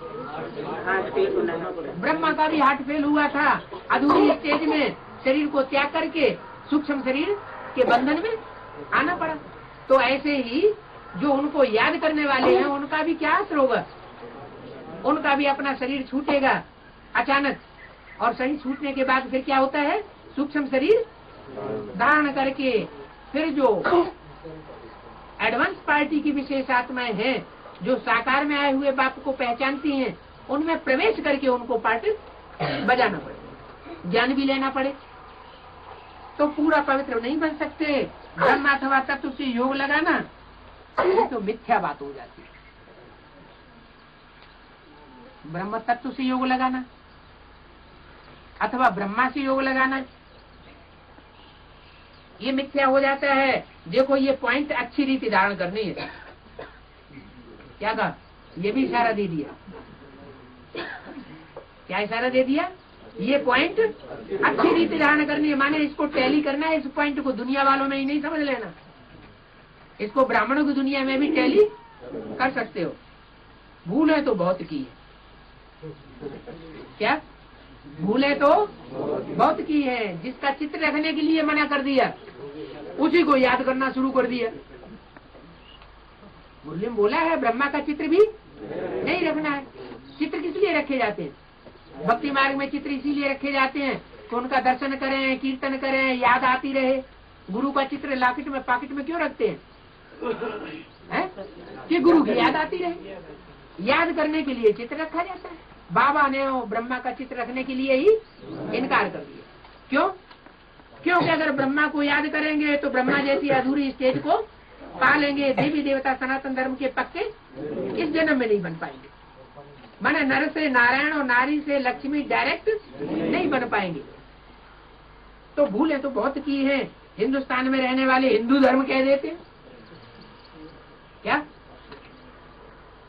ब्रह्मा का भी हार्ट फेल हुआ था, अधूरी स्टेज में शरीर को त्याग करके सूक्ष्म शरीर के बंधन में आना पड़ा। तो ऐसे ही जो उनको याद करने वाले हैं उनका भी क्या असर होगा? उनका भी अपना शरीर छूटेगा अचानक, और शरीर छूटने के बाद फिर क्या होता है? सूक्ष्म शरीर धारण करके फिर जो एडवांस पार्टी की विशेष आत्माएं हैं जो साकार में आए हुए बाप को पहचानती हैं, उनमें प्रवेश करके उनको पार्ट बजाना पड़े, ज्ञान भी लेना पड़े, तो पूरा पवित्र नहीं बन सकते। ब्रह्म अथवा तत्व से योग लगाना ये तो मिथ्या बात हो जाती है। ब्रह्म तत्व से योग लगाना अथवा ब्रह्मा से योग लगाना ये मिथ्या हो जाता है। देखो ये पॉइंट अच्छी रीति धारण करनी है। क्या कहा? ये भी इशारा दे दिया। क्या इशारा दे दिया? ये पॉइंट अच्छी रीति धारण करनी है, माने इसको टैली करना है। इस पॉइंट को दुनिया वालों में ही नहीं समझ लेना, इसको ब्राह्मणों की दुनिया में भी टैली कर सकते हो। भूल है तो बहुत की है। क्या भूल है तो बहुत की है। जिसका चित्र रखने के लिए मना कर दिया उसी को याद करना शुरू कर दिया। मुरली में बोला है ब्रह्मा का चित्र भी नहीं रखना है। चित्र किस लिए रखे जाते हैं? भक्ति मार्ग में चित्र इसीलिए रखे जाते हैं कि उनका दर्शन करें, कीर्तन करें, याद आती रहे। गुरु का चित्र लॉकेट में पॉकेट में क्यों रखते हैं? कि गुरु की याद आती रहे, याद करने के लिए चित्र रखा जाता है। बाबा ने ब्रह्मा का चित्र रखने के लिए ही इनकार कर दिया। क्यों? क्योंकि अगर ब्रह्मा को याद करेंगे तो ब्रह्मा जैसी अधूरी स्टेज को पा लेंगे। देवी देवता सनातन धर्म के पक्के इस जन्म में नहीं बन पाएंगे। माने नर से नारायण और नारी से लक्ष्मी डायरेक्ट नहीं बन पाएंगे। तो भूलें तो बहुत की है। हिंदुस्तान में रहने वाले हिंदू धर्म कह देते हैं। क्या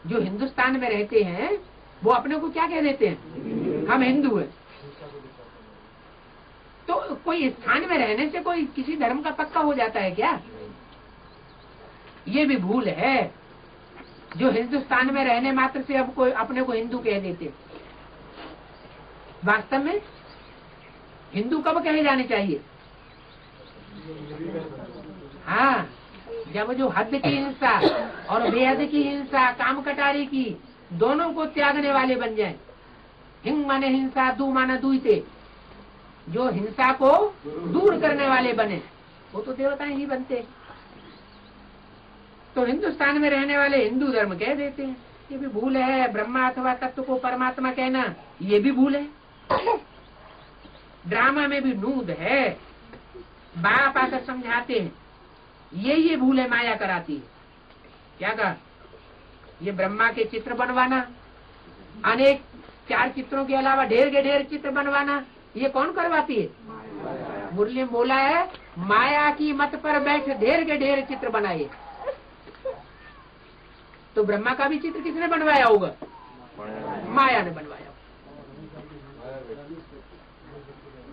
जो हिंदुस्तान में रहते हैं वो अपने को क्या कह देते हैं? हम हिंदू हैं। तो कोई स्थान में रहने से कोई किसी धर्म का पक्का हो जाता है क्या? ये भी भूल है। जो हिंदुस्तान में रहने मात्र से अब कोई अपने को हिंदू कह देते। वास्तव में हिंदू कब कहे जाने चाहिए? हाँ, जब जो हद की हिंसा और बेहद की हिंसा, काम कटारी की, दोनों को त्यागने वाले बन जाएं। हिंग माने हिंसा, दू माना दुईते, जो हिंसा को दूर करने वाले बने, वो तो देवताएं ही बनते। तो हिंदुस्तान में रहने वाले हिंदू धर्म कह देते हैं। ये भी भूल है। ब्रह्मा अथवा तत्व को परमात्मा कहना, ये भी भूल है। ड्रामा में भी नूद है। बाप आकर समझाते हैं, ये भूल है, माया कराती है। क्या कहा? ये ब्रह्मा के चित्र बनवाना, अनेक 4 चित्रों के अलावा ढेर के ढेर चित्र बनवाना, ये कौन करवाती है? मुरली में बोला है, माया की मत पर बैठ ढेर के ढेर चित्र बनाए। तो ब्रह्मा का भी चित्र किसने बनवाया होगा? माया ने बनवाया।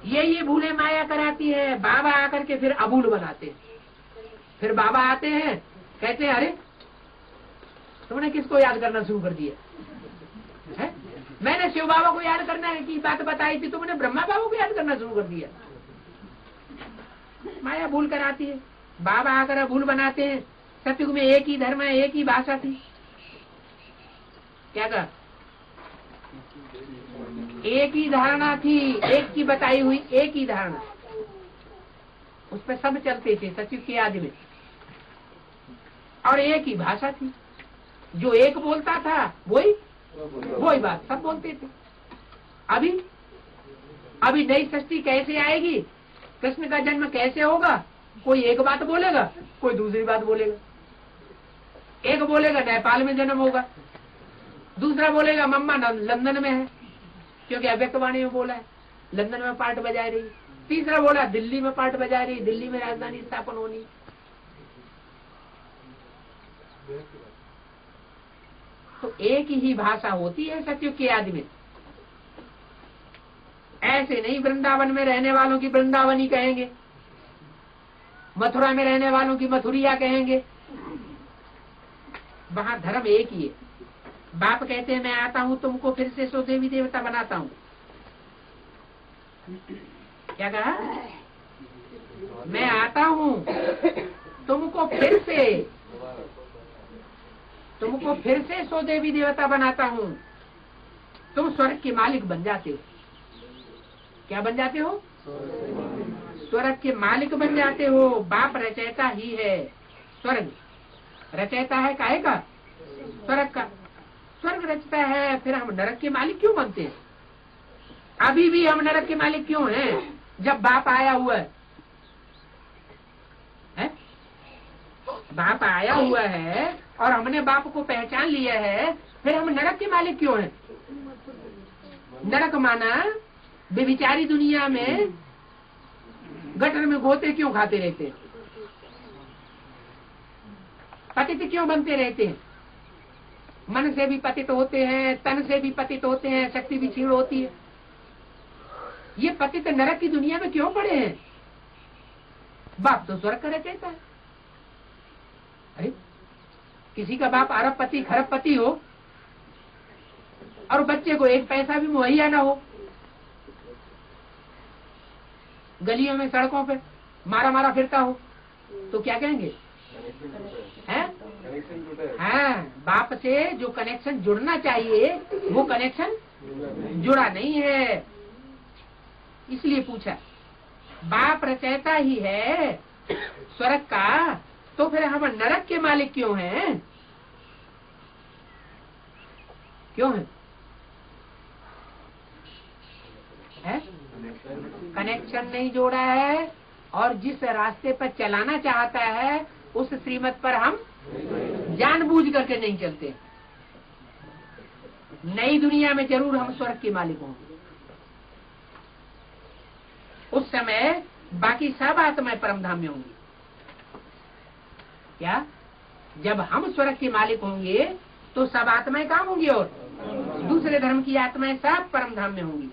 ये भूले माया कराती है। बाबा आकर के फिर अबूल बनाते हैं। फिर बाबा आते हैं, कहते हैं, अरे तुमने किसको याद करना शुरू कर दिया है? मैंने शिव बाबा को याद करना की बात बताई थी, तुमने ब्रह्मा बाबा को याद करना शुरू कर दिया। माया भूल कराती है। बाबा आकर भूल बनाते हैं। सतयुग में एक ही धर्म है, एक ही भाषा थी। क्या कहा? एक ही धारणा थी, एक की बताई हुई एक ही धारणा, उस पर सब चलते थे सतयुग की आदि में। और एक ही भाषा थी, जो एक बोलता था वही बात सब बोलते थे। अभी नई सृष्टि कैसे आएगी, कृष्ण का जन्म कैसे होगा? कोई एक बात बोलेगा, कोई दूसरी बात बोलेगा। एक बोलेगा नेपाल में जन्म होगा, दूसरा बोलेगा मम्मा लंदन में है, क्योंकि अव्यक्तवाणी में बोला है, लंदन में पार्ट बजा रही। तीसरा बोला दिल्ली में पार्ट बजा रही, दिल्ली में राजधानी स्थापन होनी। तो एक ही भाषा होती है सतयुग की आदि में। ऐसे नहीं वृंदावन में रहने वालों की वृंदावनी कहेंगे, मथुरा में रहने वालों की मथुरिया कहेंगे। वहां धर्म एक ही है। बाप कहते हैं, मैं आता हूं तुमको फिर से सो देवी देवता बनाता हूं। क्या कहा? मैं आता हूं तुमको फिर से सो देवी देवता बनाता हूं। तुम स्वर्ग के मालिक बन जाते हो। क्या बन जाते हो? स्वर्ग के मालिक बन जाते हो। बाप रचयिता ही है। स्वर्ग रचयिता है, काहे का? स्वर्ग का। स्वर्ग रचता है, फिर हम नरक के मालिक क्यों बनते हैं? अभी भी हम नरक के मालिक क्यों हैं? जब बाप आया हुआ है, बाप आया हुआ है और हमने बाप को पहचान लिया है, फिर हम नरक के मालिक क्यों हैं? नरक माना बेविचारी दुनिया में गटर में गोते क्यों खाते रहते हैं? पतित क्यों बनते रहते हैं? मन से भी पतित होते हैं, तन से भी पतित होते हैं, शक्ति भी क्षीण होती है। ये पतित नरक की दुनिया में क्यों पड़े हैं? बाप तो स्वर्ग का रचयिता है। अरे किसी का बाप अरबपति खरबपति हो और बच्चे को एक पैसा भी मुहैया ना हो, गलियों में सड़कों पे मारा फिरता हो, तो क्या कहेंगे? हैं? हाँ, बाप से जो कनेक्शन जुड़ना चाहिए वो कनेक्शन जुड़ा नहीं है। इसलिए पूछा, बाप रचयिता ही है स्वर्ग का, तो फिर हम नरक के मालिक क्यों हैं? क्यों है? कनेक्शन नहीं जोड़ा है, और जिस रास्ते पर चलाना चाहता है उस श्रीमत पर हम जानबूझ करके नहीं चलते। नई दुनिया में जरूर हम स्वर्ग के मालिक होंगे। उस समय बाकी सब आत्माएं परमधाम में होंगी। क्या? जब हम स्वर्ग के मालिक होंगे तो सब आत्माएं कहाँ होंगी? और दूसरे धर्म की आत्माएं सब परमधाम में होंगी।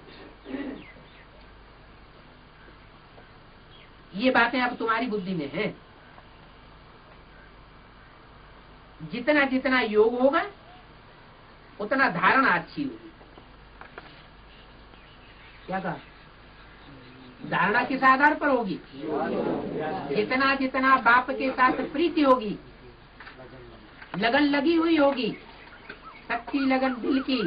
ये बातें अब तुम्हारी बुद्धि में हैं। जितना जितना योग होगा उतना धारणा अच्छी होगी। क्या कहा? धारणा किस आधार पर होगी? जितना जितना बाप के साथ प्रीति होगी, लगन लगी हुई होगी, सच्ची लगन दिल की,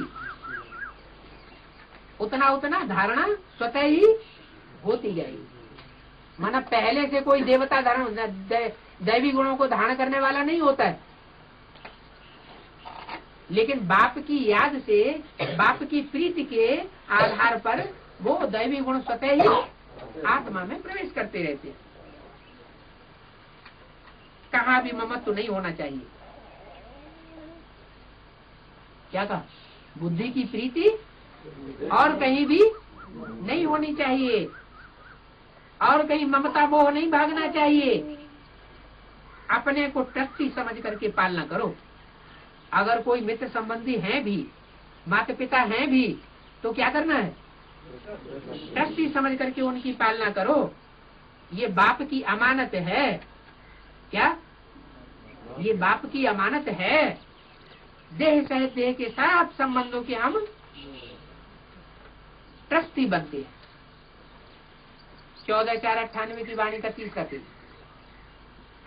उतना उतना धारणा स्वतः ही होती जाएगी। माना पहले से कोई देवता धारण दैवी गुणों को धारण करने वाला नहीं होता है, लेकिन बाप की याद से, बाप की प्रीति के आधार पर वो दैवी गुण स्वतः ही आत्मा में प्रवेश करते रहते हैं। कहाँ भी ममत्व नहीं होना चाहिए। क्या कहा? बुद्धि की प्रीति और कहीं भी नहीं होनी चाहिए, और कहीं ममता मोह नहीं भागना चाहिए। अपने को ट्रस्टी समझ करके पालना करो। अगर कोई मित्र संबंधी हैं भी, माता पिता हैं भी, तो क्या करना है? ट्रस्टी समझ करके उनकी पालना करो। ये बाप की अमानत है। क्या? ये बाप की अमानत है। देह सहित देह के साथ संबंधों के हम ट्रस्टी बनते हैं। 14/4/98 की वाणी का 30 का 30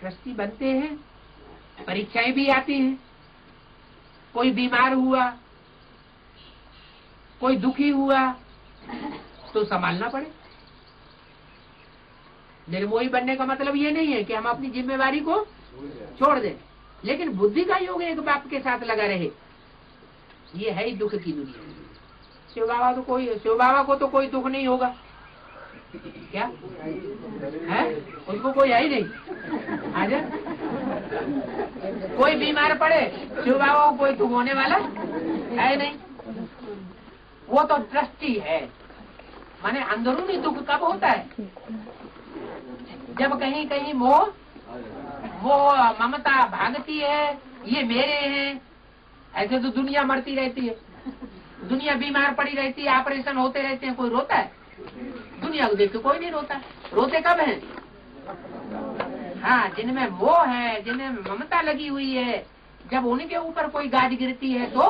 ट्रस्टी बनते हैं। परीक्षाएं भी आती हैं। कोई बीमार हुआ, कोई दुखी हुआ तो संभालना पड़े। निर्मोही बनने का मतलब ये नहीं है कि हम अपनी जिम्मेवारी को छोड़ दें, लेकिन बुद्धि का योग एक बाप के साथ लगा रहे। ये है ही दुख की दुनिया। शिव बाबा को तो कोई दुख नहीं होगा। क्या है? उनको कोई है ही नहीं। आजा, कोई बीमार पड़े, शिव बाबा को कोई दुख होने वाला है नहीं। वो तो ट्रस्टी है। माने अंदरूनी दुख कब होता है? जब कहीं कहीं मोह ममता भागती है, ये मेरे हैं। ऐसे तो दुनिया मरती रहती है, दुनिया बीमार पड़ी रहती है, ऑपरेशन होते रहते हैं। कोई रोता है? दुनिया को देख के कोई नहीं रोता। रोते कब है? हाँ, जिनमें मोह है, जिनमें ममता लगी हुई है, जब उनके ऊपर कोई गाज गिरती है तो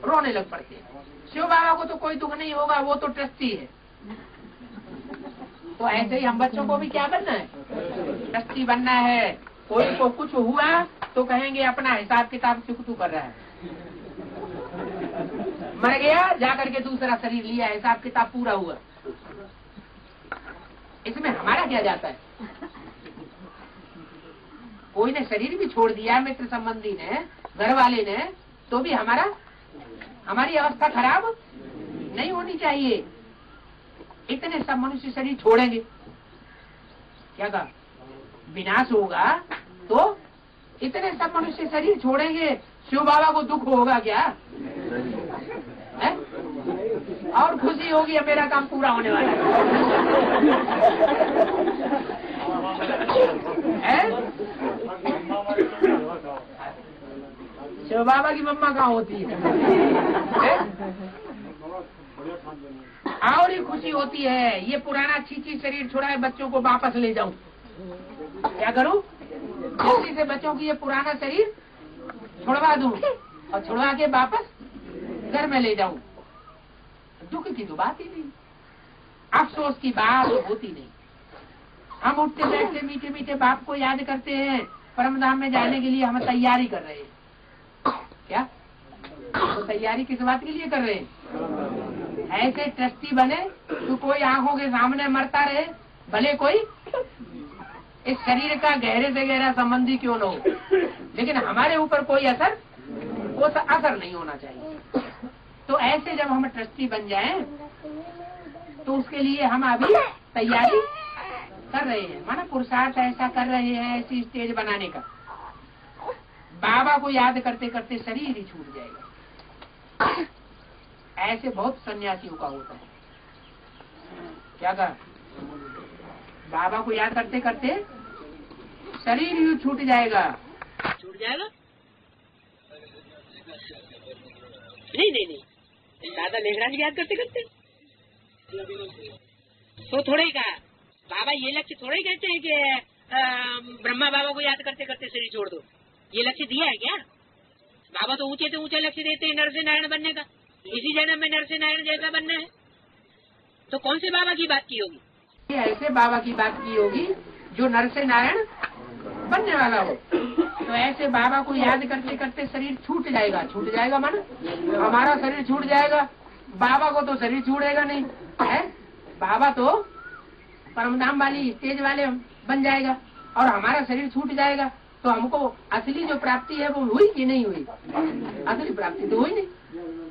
रोने लग पड़ते हैं। शिव बाबा को तो कोई दुख नहीं होगा, वो तो ट्रस्टी है। तो ऐसे ही हम बच्चों को भी क्या बनना है? ट्रस्टी बनना है। कोई को कुछ हुआ तो कहेंगे अपना हिसाब किताब चुकतू कर रहा है। मर गया, जाकर के दूसरा शरीर लिया, हिसाब किताब पूरा हुआ। इसमें हमारा क्या जाता है? कोई ने शरीर भी छोड़ दिया, मित्र संबंधी ने, घर वाले ने, तो भी हमारी अवस्था खराब नहीं होनी चाहिए। इतने सब मनुष्य शरीर छोड़ेंगे, क्या कहा? विनाश होगा तो इतने सब मनुष्य शरीर छोड़ेंगे। शिव बाबा को दुख होगा क्या? है? और खुशी होगी, अब मेरा काम पूरा होने वाला है। शिव बाबा की मम्मा कहाँ होती है? और ही खुशी होती है। ये पुराना छीची शरीर छोड़ा है, बच्चों को वापस ले जाऊं। क्या करूं? जल्दी से बच्चों की ये पुराना शरीर छुड़वा दूं और छुड़वा के वापस घर में ले जाऊं। दुख की तो बात ही नहीं, अफसोस की बात होती नहीं। हम उठते बैठते मीठे मीठे बाप को याद करते हैं। परमधाम में जाने के लिए हम तैयारी कर रहे हैं। क्या? तो तैयारी किस बात के लिए कर रहे हैं? ऐसे ट्रस्टी बने तो कोई आंखों के सामने मरता रहे, भले कोई इस शरीर का गहरे से गहरा संबंधी क्यों न हो, लेकिन हमारे ऊपर कोई असर नहीं होना चाहिए। तो ऐसे जब हम ट्रस्टी बन जाएं तो उसके लिए हम अभी तैयारी कर रहे हैं। माना पुरुषार्थ ऐसा कर रहे हैं, ऐसी स्टेज बनाने का। बाबा को याद करते करते शरीर ही छूट जाएगा। ऐसे बहुत सन्यासियों का होता है। क्या कहा? बाबा को याद करते करते शरीर ही छूट जाएगा। छूट जाएगा? नहीं, दादा लेखराज याद करते करते तो थोड़े ही कहा। बाबा ये लक्ष्य थोड़े ही कहते हैं कि ब्रह्मा बाबा को याद करते करते शरीर छोड़ दो। ये लक्ष्य दिया है क्या? बाबा तो ऊंचे से ऊंचा लक्ष्य देते हैं नर से नारायण बनने का, इसी जन्म में नर से नारायण जैसा बनना है। तो कौन से बाबा की बात की होगी? ऐसे बाबा की बात की होगी जो नर से नारायण बनने वाला हो। तो ऐसे बाबा को याद करते करते शरीर छूट जाएगा मन, हमारा शरीर छूट जाएगा। बाबा को तो शरीर छूटेगा नहीं है, बाबा तो परमधाम वाली स्टेज वाले बन जाएगा और हमारा शरीर छूट जाएगा। तो हमको असली जो प्राप्ति है वो हुई कि नहीं हुई? असली प्राप्ति तो हुई नहीं।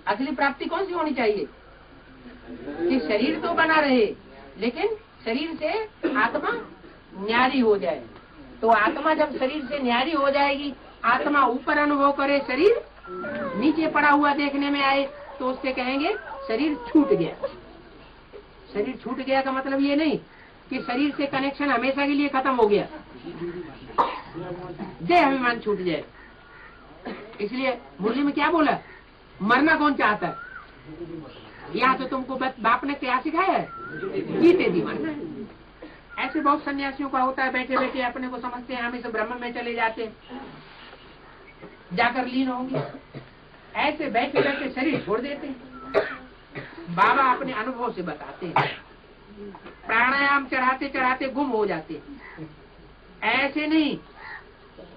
असली प्राप्ति कौन सी होनी चाहिए कि शरीर तो बना रहे लेकिन शरीर से आत्मा न्यारी हो जाए। तो आत्मा जब शरीर से न्यारी हो जाएगी, आत्मा ऊपर अनुभव करे, शरीर नीचे पड़ा हुआ देखने में आए, तो उससे कहेंगे शरीर छूट गया। शरीर छूट गया का मतलब ये नहीं कि शरीर से कनेक्शन हमेशा के लिए खत्म हो गया, जय अभिमान छूट जाए। इसलिए मुरली में क्या बोला, मरना कौन चाहता है? यहाँ तो तुमको बाप ने क्या सिखाया है, जीते जी मरना है। ऐसे बहुत सन्यासियों का होता है, बैठे बैठे अपने को समझते हैं हम इस ब्रह्म में चले जाते हैं, जाकर लीन होंगे। ऐसे बैठे बैठे शरीर छोड़ देते हैं। बाबा अपने अनुभव से बताते हैं, प्राणायाम चढ़ाते चढ़ाते गुम हो जाते हैं। ऐसे नहीं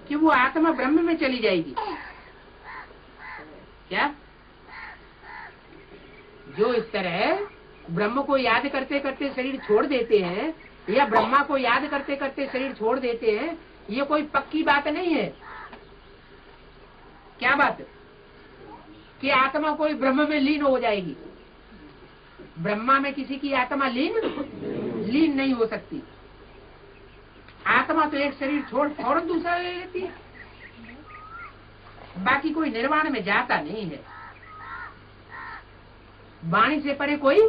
कि वो आत्मा ब्रह्म में चली जाएगी। क्या जो इस तरह ब्रह्म को याद करते करते शरीर छोड़ देते हैं या ब्रह्मा को याद करते करते शरीर छोड़ देते हैं, ये कोई पक्की बात नहीं है। क्या बात कि आत्मा कोई ब्रह्म में लीन हो जाएगी? ब्रह्मा में किसी की आत्मा लीन नहीं हो सकती। आत्मा तो एक शरीर छोड़ फौरन दूसरा ले लेती है, बाकी कोई निर्वाण में जाता नहीं है। वाणी से परे कोई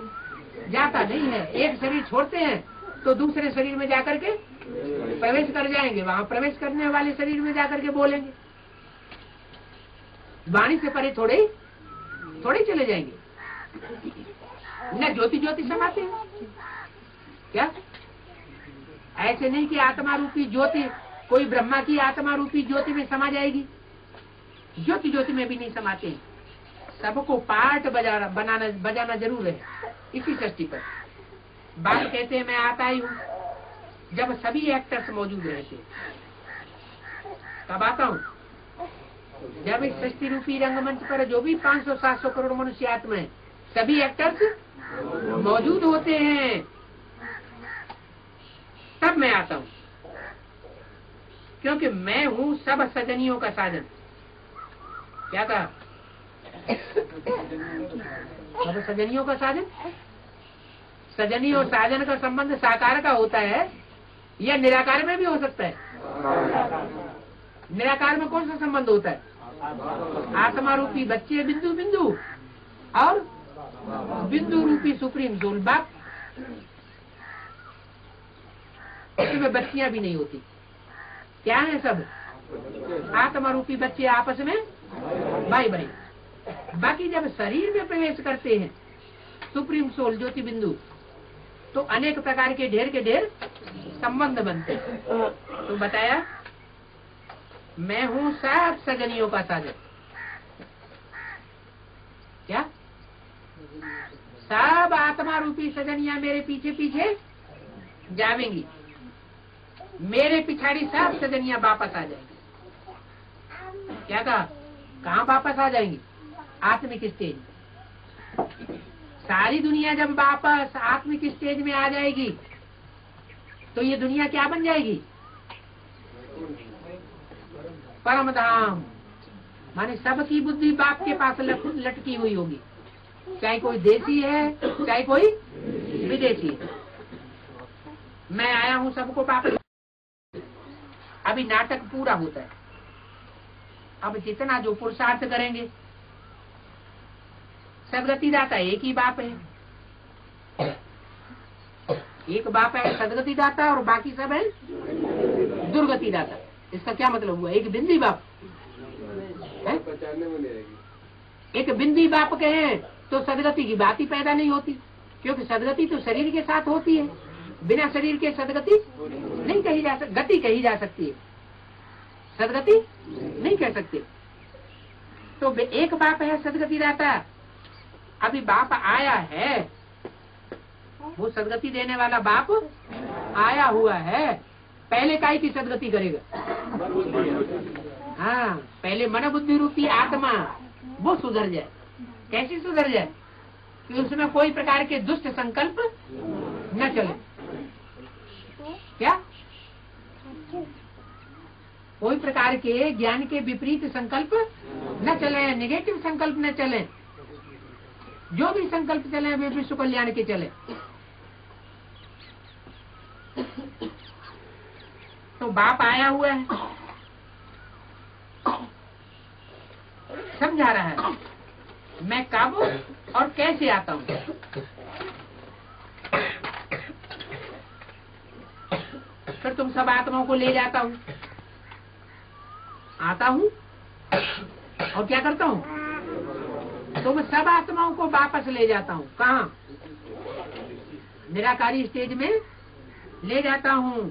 जाता नहीं है। एक शरीर छोड़ते हैं तो दूसरे शरीर में जाकर के प्रवेश कर जाएंगे, वहां प्रवेश करने वाले शरीर में जाकर के बोलेंगे। वाणी से परे थोड़े चले जाएंगे। न ज्योति ज्योति समाते हैं क्या? ऐसे नहीं कि आत्मा रूपी ज्योति कोई ब्रह्मा की आत्मा रूपी ज्योति में समा जाएगी, ज्योति ज्योति में भी नहीं समाते हैं। सबको पार्ट बजाना जरूर है। इसी सृष्टि पर बात कहते हैं, मैं आता ही हूँ जब सभी एक्टर्स मौजूद रहते। कब आता हूँ? जब इस सृष्टि रूपी रंगमंच पर जो भी 500-700 करोड़ मनुष्य आत्मा है, सभी एक्टर्स मौजूद होते हैं, तब मैं आता हूँ। क्योंकि मैं हूँ सब सजनियों का साधन। क्या कहा? सब सजनियों का साधन। सजनी और साधन का संबंध साकार का होता है या निराकार में भी हो सकता है? निराकार में कौन सा संबंध होता है? आत्मा रूपी बच्चे बिंदु बिंदु और बिंदु रूपी सुप्रीम सोल बाप। इसमें बच्चियां भी नहीं होती। क्या है? सब आत्मा रूपी बच्चे आपस में भाई भाई। बाकी जब शरीर में प्रवेश करते हैं सुप्रीम सोल ज्योति बिंदु, तो अनेक प्रकार के ढेर संबंध बनते हैं। तो बताया मैं हूँ सब सजनियों का साधन। क्या? सब आत्मा रूपी सजनियां मेरे पीछे पीछे जावेंगी, मेरे पिछाड़ी सब सजनियां वापस आ जाएंगी। क्या कहा? कहाँ वापस आ जाएंगी? आत्मिक स्टेज। सारी दुनिया जब वापस आत्मिक स्टेज में आ जाएगी तो ये दुनिया क्या बन जाएगी? परम धाम। माने सबकी बुद्धि बाप के पास लटकी हुई होगी, चाहे कोई देसी है चाहे कोई विदेशी है। मैं आया हूँ सबको वापस। अभी नाटक पूरा होता है। अब जितना जो पुरुषार्थ करेंगे, सदगति दाता एक ही बाप है। एक बाप है सदगति दाता और बाकी सब है दुर्गति दाता। इसका क्या मतलब हुआ? एक बिंदी बाप है? एक बिंदी बाप कहे तो सदगति की बात ही पैदा नहीं होती, क्योंकि सदगति तो शरीर के साथ होती है। बिना शरीर के सदगति नहीं कही जा सकती, गति कही जा सकती है। सदगति नहीं कह सकते। तो एक बाप है सदगति दाता, अभी बाप आया है, वो सदगति देने वाला बाप आया हुआ है, पहले काय की सदगति करेगा? हाँ, पहले मन बुद्धि रूपी आत्मा वो सुधर जाए। कैसी सुधर जाए? कि उसमें कोई प्रकार के दुष्ट संकल्प न चले। क्या? कोई प्रकार के ज्ञान के विपरीत संकल्प न चले, नेगेटिव संकल्प न चले। जो भी संकल्प चले वे विश्व कल्याण के चले। तो बाप आया हुआ है, समझा रहा है मैं कब और कैसे आता हूँ। फिर तुम सब आत्माओं को ले जाता हूँ, आता हूँ और क्या करता हूँ? तुम सब आत्माओं को वापस ले जाता हूँ। कहाँ? निराकारी स्टेज में ले जाता हूँ,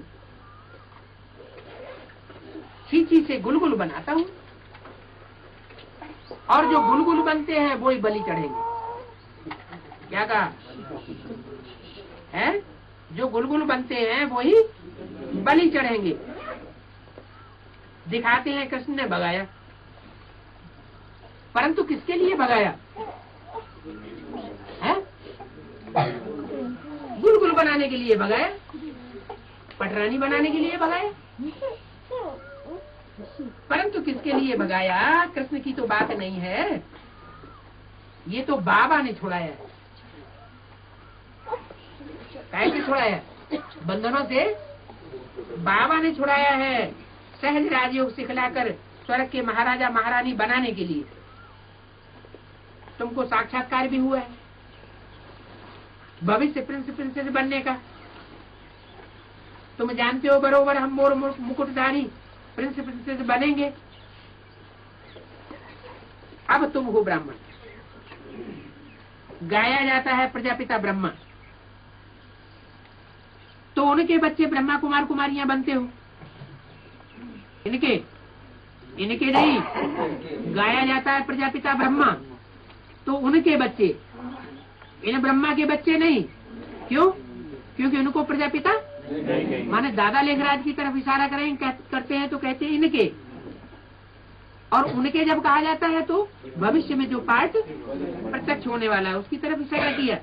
चीची से गुलगुल बनाता हूँ, और जो गुलगुल बनते हैं वो ही बलि चढ़ेंगे। क्या कहा है? जो गुलगुल बनते हैं वो ही बलि चढ़ेंगे। दिखाते हैं कृष्ण ने भगाया, परंतु किसके लिए भगाया है? गुलगुल बनाने के लिए भगाया, पटरानी बनाने के लिए भगाया, परंतु किसके लिए भगाया? कृष्ण की तो बात नहीं है, ये तो बाबा ने छुड़ाया है। कैसे छुड़ाया? बंधनों से बाबा ने छुड़ाया है, सहज राजयोग सिखलाकर स्वर्ग के महाराजा महारानी बनाने के लिए। तुमको साक्षात्कार भी हुआ है भविष्य प्रिंस प्रिंसेस बनने का। तुम जानते हो बरोबर हम मोर मुकुटधारी प्रिंस प्रिंसेस बनेंगे। अब तुम हो ब्राह्मण, गाया जाता है प्रजापिता ब्रह्मा, तो उनके बच्चे ब्रह्मा कुमार कुमारियां बनते हो। इनके नहीं, गाया जाता है प्रजापिता ब्रह्मा, तो उनके बच्चे, इन ब्रह्मा के बच्चे नहीं। क्यों? क्योंकि उनको प्रजापिता माने दादा लेखराज की तरफ इशारा करते हैं तो कहते हैं इनके, और उनके जब कहा जाता है तो भविष्य में जो पाठ प्रत्यक्ष होने वाला है उसकी तरफ इशारा किया।